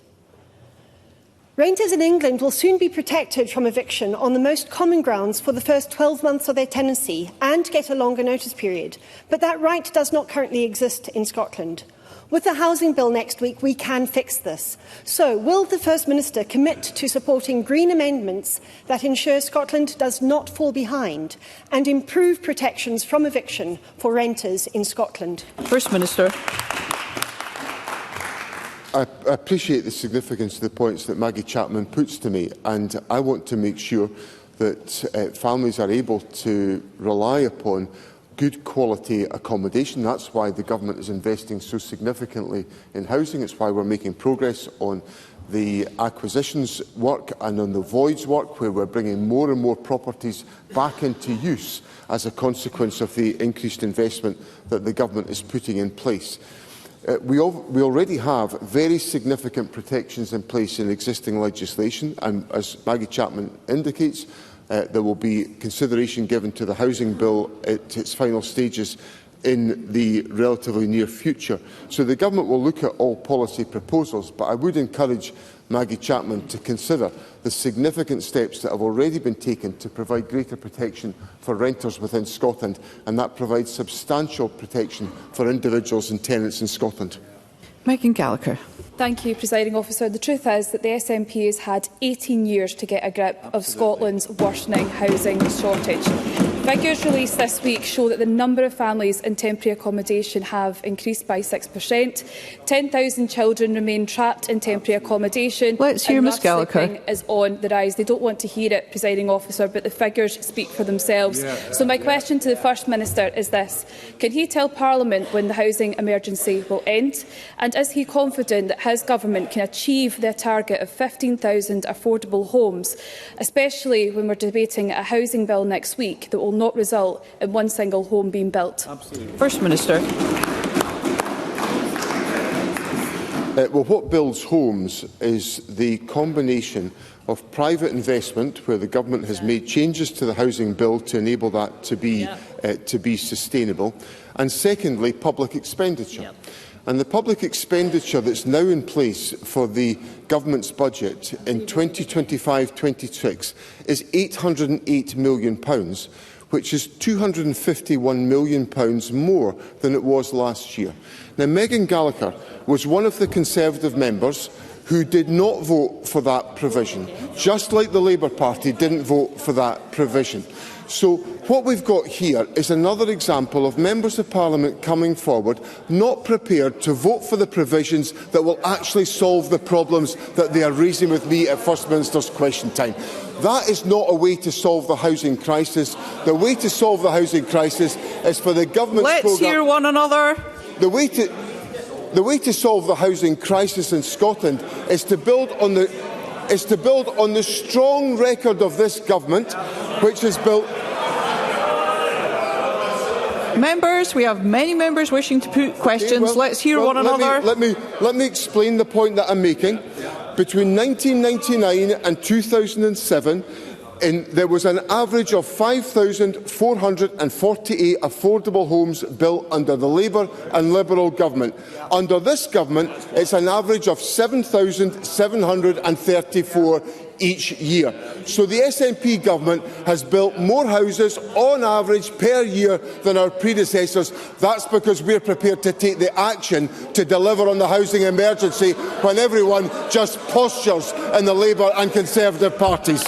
W: Renters in England will soon be protected from eviction on the most common grounds for the first 12 months of their tenancy and get a longer notice period. But that right does not currently exist in Scotland. With the housing bill next week, we can fix this. So, will the First Minister commit to supporting Green amendments that ensure Scotland does not fall behind and improve protections from eviction for renters in Scotland?
D: First Minister.
R: I appreciate the significance of the points that Maggie Chapman puts to me, and I want to make sure that families are able to rely upon good quality accommodation. That's why the government is investing so significantly in housing. It's why we're making progress on the acquisitions work and on the voids work, where we're bringing more and more properties back into use as a consequence of the increased investment that the government is putting in place. We already have very significant protections in place in existing legislation, and as Maggie Chapman indicates, there will be consideration given to the housing bill at its final stages in the relatively near future. So the government will look at all policy proposals, but I would encourage Maggie Chapman to consider the significant steps that have already been taken to provide greater protection for renters within Scotland, and that provides substantial protection for individuals and tenants in Scotland.
D: Megan Gallagher.
A: Thank you, Presiding Officer. The truth is that the SNP has had 18 years to get a grip of Scotland's worsening housing shortage. Figures released this week show that the number of families in temporary accommodation have increased by 6%. 10,000 children remain trapped in temporary accommodation.
D: Let's hear Ms Gallagher.
A: Is on the rise. They don't want to hear it, Presiding Officer, but the figures speak for themselves. So my question to the First Minister is this. Can he tell Parliament when the housing emergency will end? And is he confident that his government can achieve their target of 15,000 affordable homes, especially when we're debating a housing bill next week that will not result in one single home being built?
D: Absolutely. First Minister.
R: Well, what builds homes is the combination of private investment, where the government has made changes to the housing bill to enable that to be sustainable, and secondly, public expenditure. And the public expenditure that's now in place for the government's budget in 2025-26 is £808 million, which is £251 million more than it was last year. Now, Megan Gallagher was one of the Conservative members who did not vote for that provision, just like the Labour Party didn't vote for that provision. So what we've got here is another example of members of Parliament coming forward, not prepared to vote for the provisions that will actually solve the problems that they are raising with me at First Minister's question time. That is not a way to solve the housing crisis. The way to solve the housing crisis is for the government's programme.
D: Let's hear one another.
R: The way to solve the housing crisis in Scotland is to build on the strong record of this government, which has built.
D: Members, we have many members wishing to put questions. Let's hear one another.
R: Let me explain the point that I'm making. Between 1999 and 2007, there was an average of 5,448 affordable homes built under the Labour and Liberal government. Under this government, it's an average of 7,734 each year. So the SNP government has built more houses on average per year than our predecessors. That's because we're prepared to take the action to deliver on the housing emergency when everyone just postures in the Labour and Conservative parties.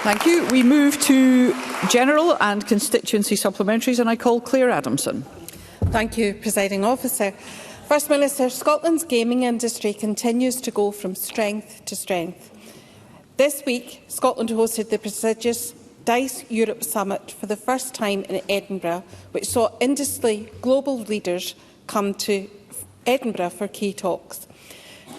D: Thank you. We move to general and constituency supplementaries, and I call Claire Adamson.
B: Thank you, Presiding Officer. First Minister, Scotland's gaming industry continues to go from strength to strength. This week, Scotland hosted the prestigious DICE Europe Summit for the first time in Edinburgh, which saw industry global leaders come to Edinburgh for key talks.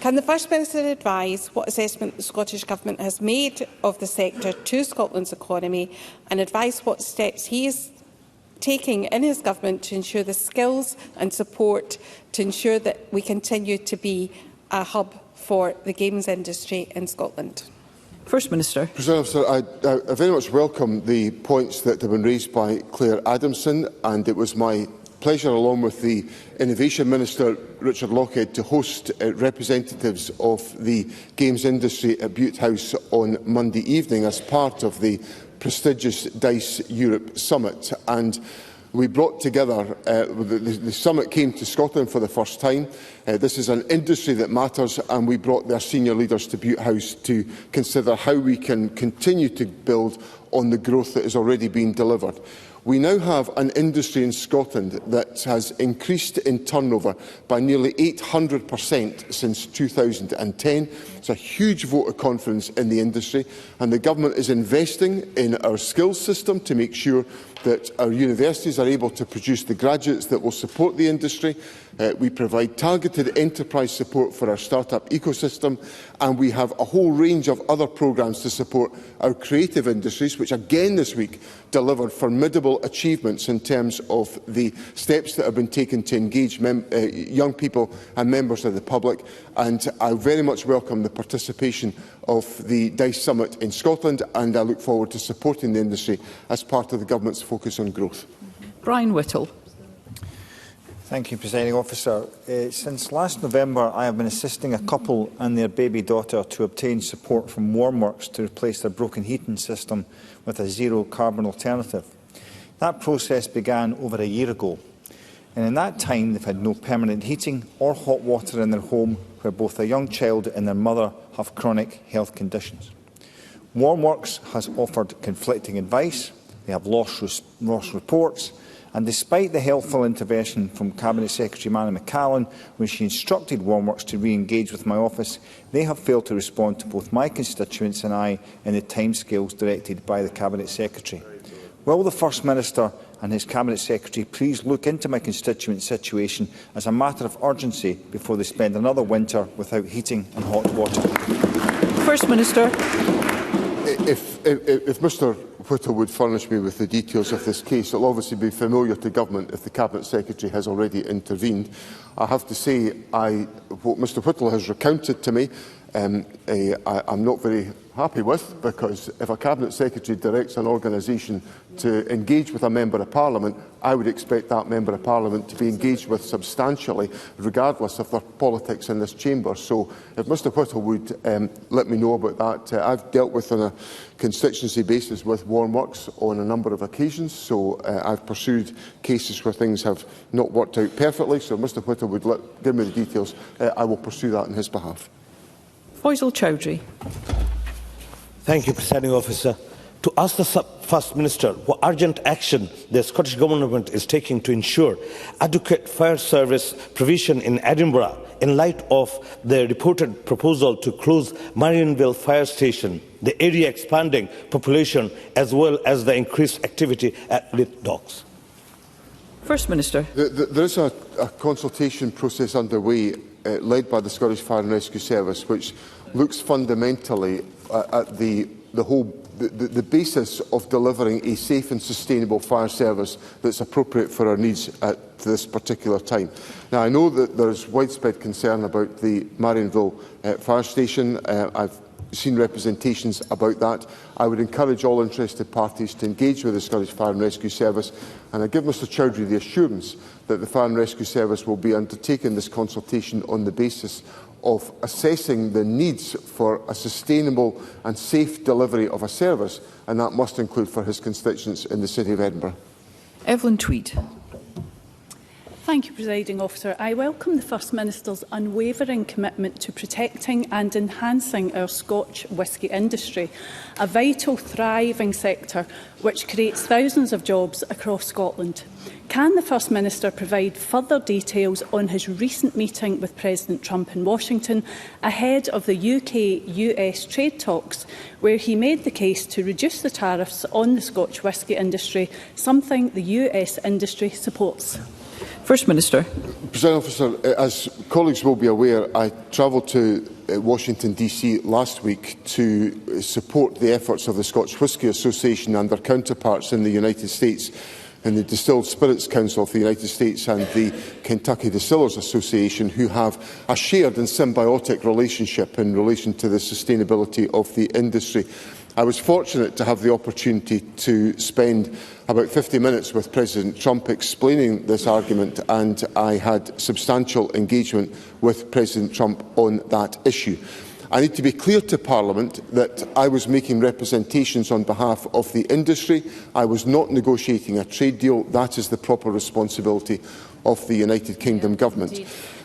B: Can the First Minister advise what assessment the Scottish Government has made of the sector to Scotland's economy, and advise what steps he is taking in his government to ensure the skills and support to ensure that we continue to be a hub for the games industry in Scotland?
D: First Minister.
R: President Officer, I very much welcome the points that have been raised by Claire Adamson, and it was my pleasure, along with the Innovation Minister Richard Lochhead, to host representatives of the games industry at Bute House on Monday evening as part of the prestigious DICE Europe Summit. And we brought together, the summit came to Scotland for the first time. This is an industry that matters, and we brought their senior leaders to Bute House to consider how we can continue to build on the growth that has already been delivered. We now have an industry in Scotland that has increased in turnover by nearly 800% since 2010. It's a huge vote of confidence in the industry, and the Government is investing in our skills system to make sure that our universities are able to produce the graduates that will support the industry. We provide targeted enterprise support for our start-up ecosystem, and we have a whole range of other programmes to support our creative industries, which again this week delivered formidable achievements in terms of the steps that have been taken to engage young people and members of the public. And I very much welcome the participation of the DICE Summit in Scotland, and I look forward to supporting the industry as part of the Government's focus on growth.
D: Brian Whittle.
E: Thank you, Presiding Officer. Since last November, I have been assisting a couple and their baby daughter to obtain support from Warmworks to replace their broken heating system with a zero-carbon alternative. That process began over a year ago, and in that time they've had no permanent heating or hot water in their home, where both a young child and their mother have chronic health conditions. Warmworks has offered conflicting advice, they have lost reports, and despite the helpful intervention from Cabinet Secretary Manny McCallan, when she instructed Warmworks to re-engage with my office, they have failed to respond to both my constituents and I in the timescales directed by the Cabinet Secretary. Will the First Minister and his Cabinet Secretary please look into my constituents' situation as a matter of urgency before they spend another winter without heating and hot water?
D: First Minister.
R: If Mr Whittle would furnish me with the details of this case, it will obviously be familiar to Government if the Cabinet Secretary has already intervened. I have to say, what Mr Whittle has recounted to me, I'm not very happy with, because if a Cabinet Secretary directs an organisation to engage with a Member of Parliament, I would expect that Member of Parliament to be engaged with substantially, regardless of their politics in this chamber. So if Mr Whittle would let me know about that. I've dealt with on a constituency basis with Warmworks on a number of occasions, so I've pursued cases where things have not worked out perfectly. So if Mr Whittle would give me the details, I will pursue that on his behalf.
D: Faisal Chowdhury.
G: Thank you, Presiding Officer. To ask the First Minister what urgent action the Scottish Government is taking to ensure adequate fire service provision in Edinburgh in light of the reported proposal to close Marianville Fire Station, the area expanding population as well as the increased activity at Lit Docks.
D: First Minister.
R: There is a consultation process underway led by the Scottish Fire and Rescue Service, which looks fundamentally at the basis of delivering a safe and sustainable fire service that's appropriate for our needs at this particular time. Now, I know that there is widespread concern about the Marianville fire station. I've seen representations about that. I would encourage all interested parties to engage with the Scottish Fire and Rescue Service, and I give Mr Chowdhury the assurance that the Fire and Rescue Service will be undertaking this consultation on the basis of assessing the needs for a sustainable and safe delivery of a service, and that must include for his constituents in the City of Edinburgh.
D: Evelyn Tweed.
H: Thank you, Presiding Officer. I welcome the First Minister's unwavering commitment to protecting and enhancing our Scotch whisky industry, a vital, thriving sector which creates thousands of jobs across Scotland. Can the First Minister provide further details on his recent meeting with President Trump in Washington ahead of the UK-US trade talks, where he made the case to reduce the tariffs on the Scotch whisky industry, something the US industry supports?
D: First Minister.
R: President Officer, as colleagues will be aware, I travelled to Washington DC last week to support the efforts of the Scotch Whisky Association and their counterparts in the United States, in the Distilled Spirits Council of the United States and the Kentucky Distillers Association, who have a shared and symbiotic relationship in relation to the sustainability of the industry. I was fortunate to have the opportunity to spend about 50 minutes with President Trump explaining this argument, and I had substantial engagement with President Trump on that issue. I need to be clear to Parliament that I was making representations on behalf of the industry. I was not negotiating a trade deal. That is the proper responsibility of the United Kingdom Government.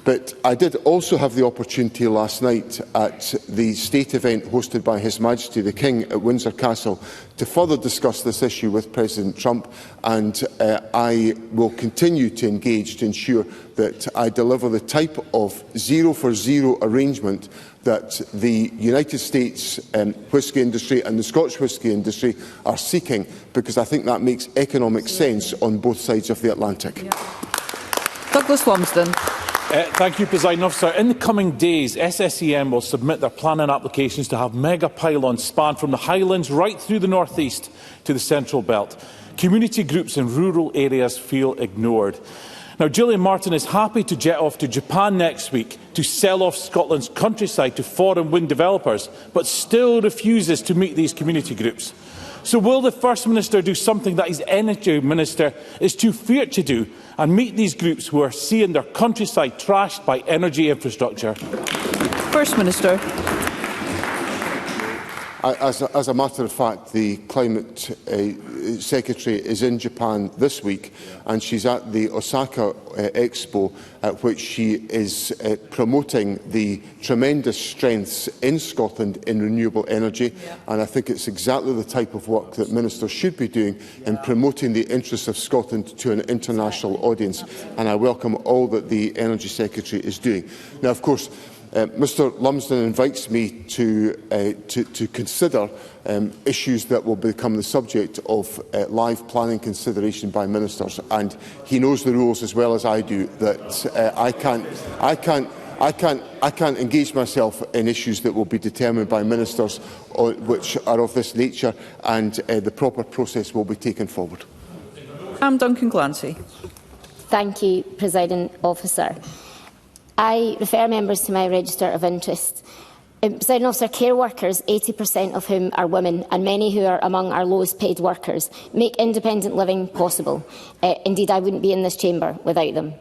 R: But I did also have the opportunity last night at the state event hosted by His Majesty the King at Windsor Castle to further discuss this issue with President Trump, and I will continue to engage to ensure that I deliver the type of zero-for-zero arrangement that the United States whisky industry and the Scotch whisky industry are seeking, because I think that makes economic sense on both sides of the Atlantic.
H: Yeah.
D: Douglas Lumsden.
I: Thank you, Presiding Officer. In the coming days, SSEN will submit their planning applications to have mega pylons span from the Highlands right through the North East to the Central Belt. Community groups in rural areas feel ignored. Now, Gillian Martin is happy to jet off to Japan next week to sell off Scotland's countryside to foreign wind developers, but still refuses to meet these community groups. So will the First Minister do something that his Energy Minister is too feared to do and meet these groups who are seeing their countryside trashed by energy infrastructure?
D: First Minister.
R: As a matter of fact, the Climate Secretary is in Japan this week, and she's at the Osaka Expo, at which she is promoting the tremendous strengths in Scotland in renewable energy. And I think it's exactly the type of work that ministers should be doing in promoting the interests of Scotland to an international audience. And I welcome all that the Energy Secretary is doing. Now, of course, Mr Lumsden invites me to consider issues that will become the subject of live planning consideration by ministers, and he knows the rules as well as I do that I can't engage myself in issues that will be determined by ministers which are of this nature, and the proper process will be taken forward.
D: Duncan Glancy.
J: Thank you, Presiding Officer. I refer members to my register of interest. Presiding Officer, care workers, 80% of whom are women, and many who are among our lowest paid workers, make independent living possible. Indeed, I wouldn't be in this chamber without them.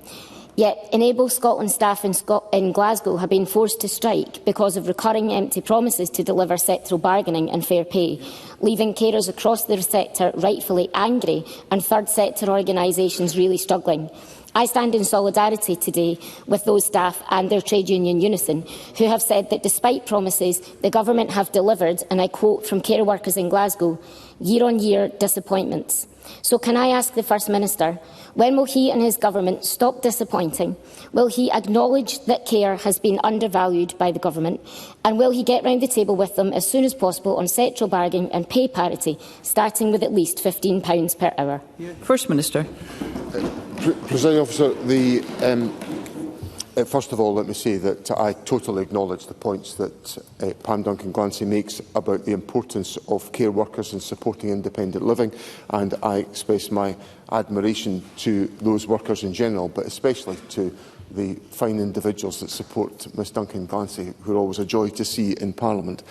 J: Yet, Enable Scotland staff in Glasgow have been forced to strike because of recurring empty promises to deliver sectoral bargaining and fair pay, leaving carers across the sector rightfully angry and third sector organisations really struggling. I stand in solidarity today with those staff and their trade union Unison, who have said that despite promises, the government have delivered, and I quote from care workers in Glasgow, year-on-year disappointments. So can I ask the First Minister, when will he and his government stop disappointing? Will he acknowledge that care has been undervalued by the government? And will he get round the table with them as soon as possible on sectoral bargaining and pay parity, starting with at least £15 per hour?
D: First Minister.
R: Presiding Officer, first of all, let me say that I totally acknowledge the points that Pam Duncan Glancy makes about the importance of care workers in supporting independent living, and I express my admiration to those workers in general, but especially to the fine individuals that support Ms Duncan Glancy, who are always a joy to see in Parliament.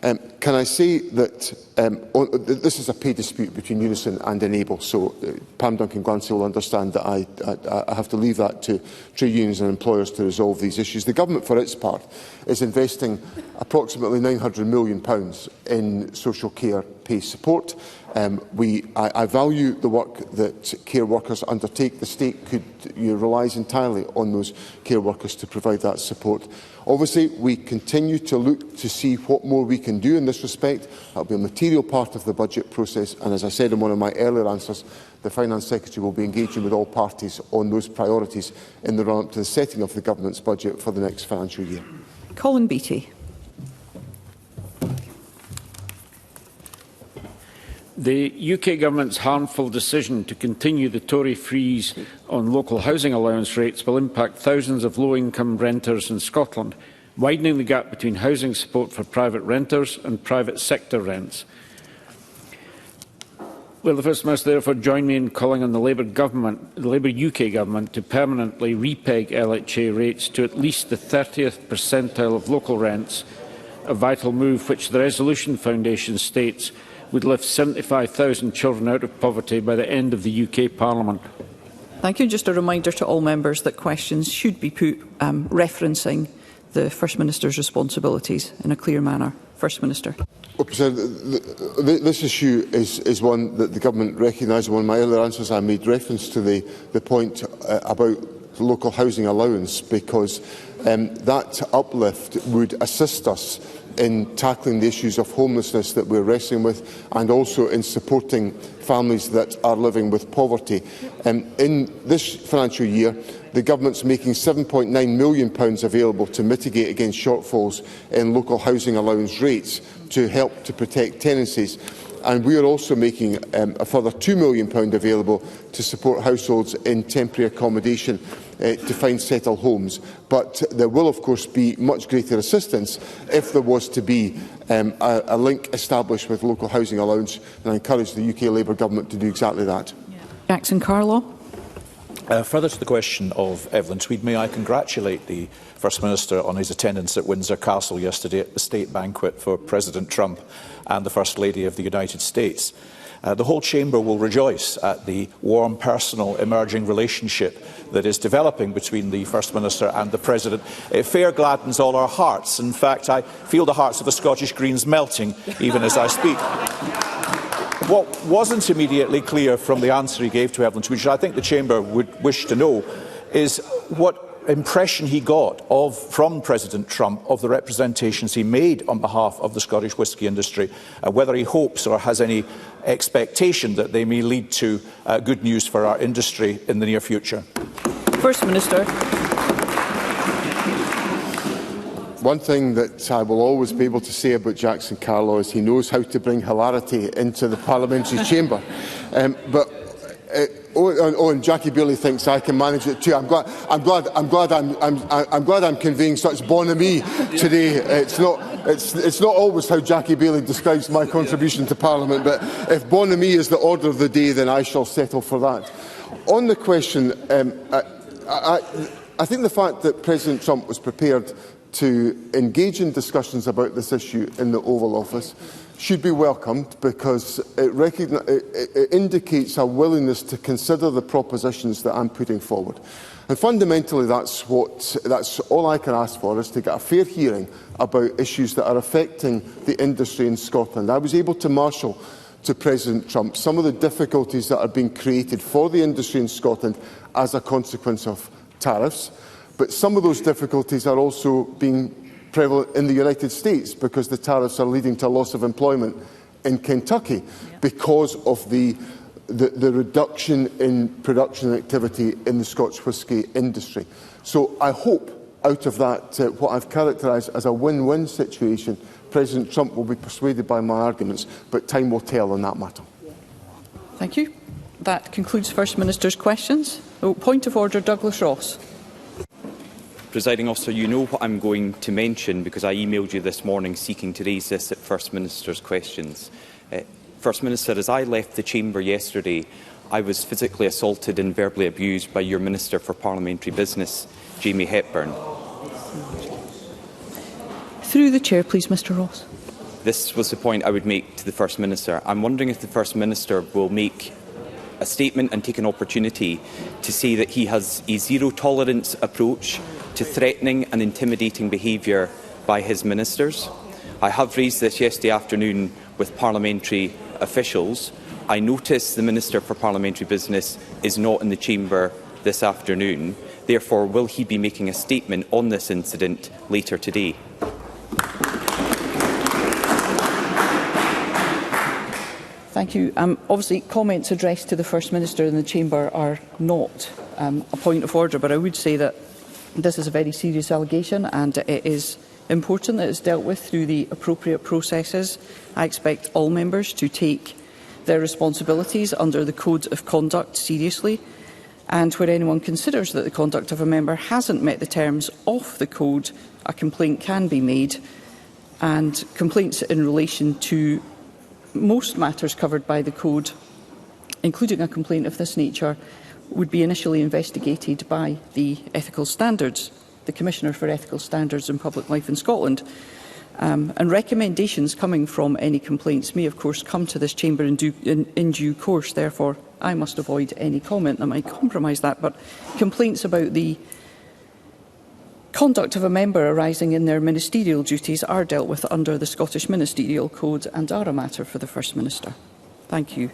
R: Can I say that this is a pay dispute between Unison and Enable, so Pam Duncan Glancy will understand that I have to leave that to trade unions and employers to resolve these issues. The Government, for its part, is investing approximately £900 million in social care pay support. I value the work that care workers undertake. The state relies entirely on those care workers to provide that support. Obviously, we continue to look to see what more we can do in this respect. That will be a material part of the budget process, and as I said in one of my earlier answers, the Finance Secretary will be engaging with all parties on those priorities in the run-up to the setting of the Government's budget for the next financial year.
D: Colin Beattie.
K: The UK Government's harmful decision to continue the Tory freeze on local housing allowance rates will impact thousands of low-income renters in Scotland, widening the gap between housing support for private renters and private sector rents. Will the First Minister therefore join me in calling on the Labour UK Government to permanently repeg LHA rates to at least the 30th percentile of local rents, a vital move which the Resolution Foundation states would lift 75,000 children out of poverty by the end of the UK Parliament?
D: Thank you. Just a reminder to all members that questions should be put referencing the First Minister's responsibilities in a clear manner. First Minister.
R: Well, President, this issue is one that the Government recognises. In one of my earlier answers, I made reference to the point about the local housing allowance, because that uplift would assist us in tackling the issues of homelessness that we're wrestling with, and also in supporting families that are living with poverty. In this financial year, the Government's making £7.9 million available to mitigate against shortfalls in local housing allowance rates to help to protect tenancies. And we are also making a further £2 million available to support households in temporary accommodation to find settled homes. But there will, of course, be much greater assistance if there was to be a link established with local housing allowance, and I encourage the UK Labour Government to do exactly that.
D: Jackson Carlaw.
M: Further to the question of Evelyn Tweed, may I congratulate the First Minister on his attendance at Windsor Castle yesterday at the state banquet for President Trump and the First Lady of the United States. The whole Chamber will rejoice at the warm, personal, emerging relationship that is developing between the First Minister and the President. It fair gladdens all our hearts. In fact, I feel the hearts of the Scottish Greens melting, even as I speak. What wasn't immediately clear from the answer he gave to Evelyn, which I think the Chamber would wish to know, is what impression he got from President Trump of the representations he made on behalf of the Scottish whisky industry, whether he hopes or has any expectation that they may lead to good news for our industry in the near future.
D: First Minister.
R: One thing that I will always be able to say about Jackson Carlaw is he knows how to bring hilarity into the parliamentary chamber. And Jackie Bailey thinks I can manage it too. I'm glad I'm conveying such bonhomie today. It's not always how Jackie Bailey describes my contribution to Parliament, but if bonhomie is the order of the day, then I shall settle for that. On the question, I think the fact that President Trump was prepared to engage in discussions about this issue in the Oval Office should be welcomed, because it indicates a willingness to consider the propositions that I'm putting forward. And fundamentally, that's all I can ask for, is to get a fair hearing about issues that are affecting the industry in Scotland. I was able to marshal to President Trump some of the difficulties that are being created for the industry in Scotland as a consequence of tariffs. But some of those difficulties are also being prevalent in the United States, because the tariffs are leading to loss of employment in Kentucky because of the reduction in production activity in the Scotch whisky industry. So I hope out of that, what I've characterised as a win-win situation, President Trump will be persuaded by my arguments, but time will tell on that matter.
D: Thank you. That concludes First Minister's questions. Point of order, Douglas Ross.
P: Presiding Officer, you know what I'm going to mention, because I emailed you this morning seeking to raise this at First Minister's questions. First Minister, as I left the Chamber yesterday, I was physically assaulted and verbally abused by your Minister for Parliamentary Business. Jamie Hepburn. Through the Chair, please, Mr Ross. This was the point I would make to the First Minister. I'm wondering if the First Minister will make a statement and take an opportunity to say that he has a zero-tolerance approach to threatening and intimidating behaviour by his ministers. I have raised this yesterday afternoon with parliamentary officials. I notice the Minister for Parliamentary Business is not in the chamber this afternoon. Therefore, will he be making a statement on this incident later today? Thank you. Obviously, comments addressed to the First Minister in the chamber are not a point of order, but I would say that this is a very serious allegation and it is important that it's dealt with through the appropriate processes. I expect all members to take their responsibilities under the Code of Conduct seriously, and where anyone considers that the conduct of a member hasn't met the terms of the Code, a complaint can be made, and complaints in relation to most matters covered by the Code, including a complaint of this nature, would be initially investigated by the Ethical Standards, the Commissioner for Ethical Standards in Public Life in Scotland. And recommendations coming from any complaints may, of course, come to this chamber in due course. Therefore, I must avoid any comment that might compromise that. But complaints about the conduct of a member arising in their ministerial duties are dealt with under the Scottish Ministerial Code and are a matter for the First Minister. Thank you.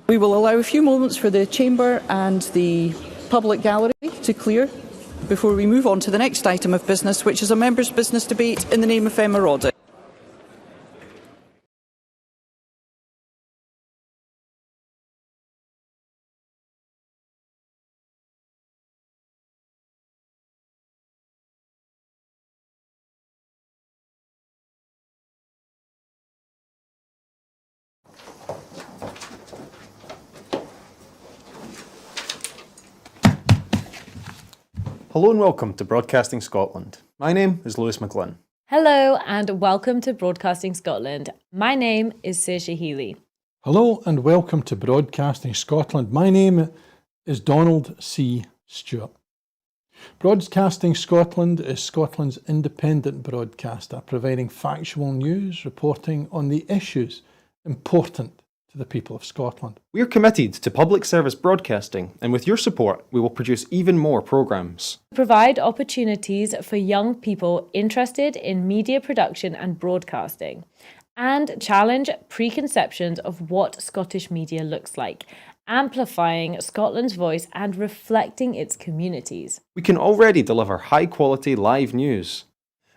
P: We will allow a few moments for the chamber and the public gallery to clear before we move on to the next item of business, which is a members' business debate in the name of Emma Roddick.
L: Hello and welcome to Broadcasting Scotland. My name is Lewis McGlynn.
N: Hello and welcome to Broadcasting Scotland. My name is Saoirse Healy.
O: Hello and welcome to Broadcasting Scotland. My name is Donald C. Stewart. Broadcasting Scotland is Scotland's independent broadcaster, providing factual news, reporting on the issues important to the people of Scotland.
L: We are committed to public service broadcasting, and with your support, we will produce even more programmes.
N: Provide opportunities for young people interested in media production and broadcasting, and challenge preconceptions of what Scottish media looks like, amplifying Scotland's voice and reflecting its communities.
L: We can already deliver high-quality live news,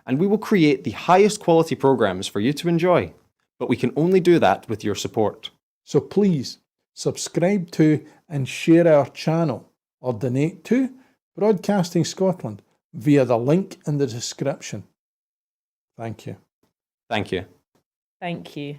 L: and we will create the highest quality programmes for you to enjoy. But we can only do that with your support.
O: So please subscribe to and share our channel or donate to Broadcasting Scotland via the link in the description. Thank you.
L: Thank you.
N: Thank you.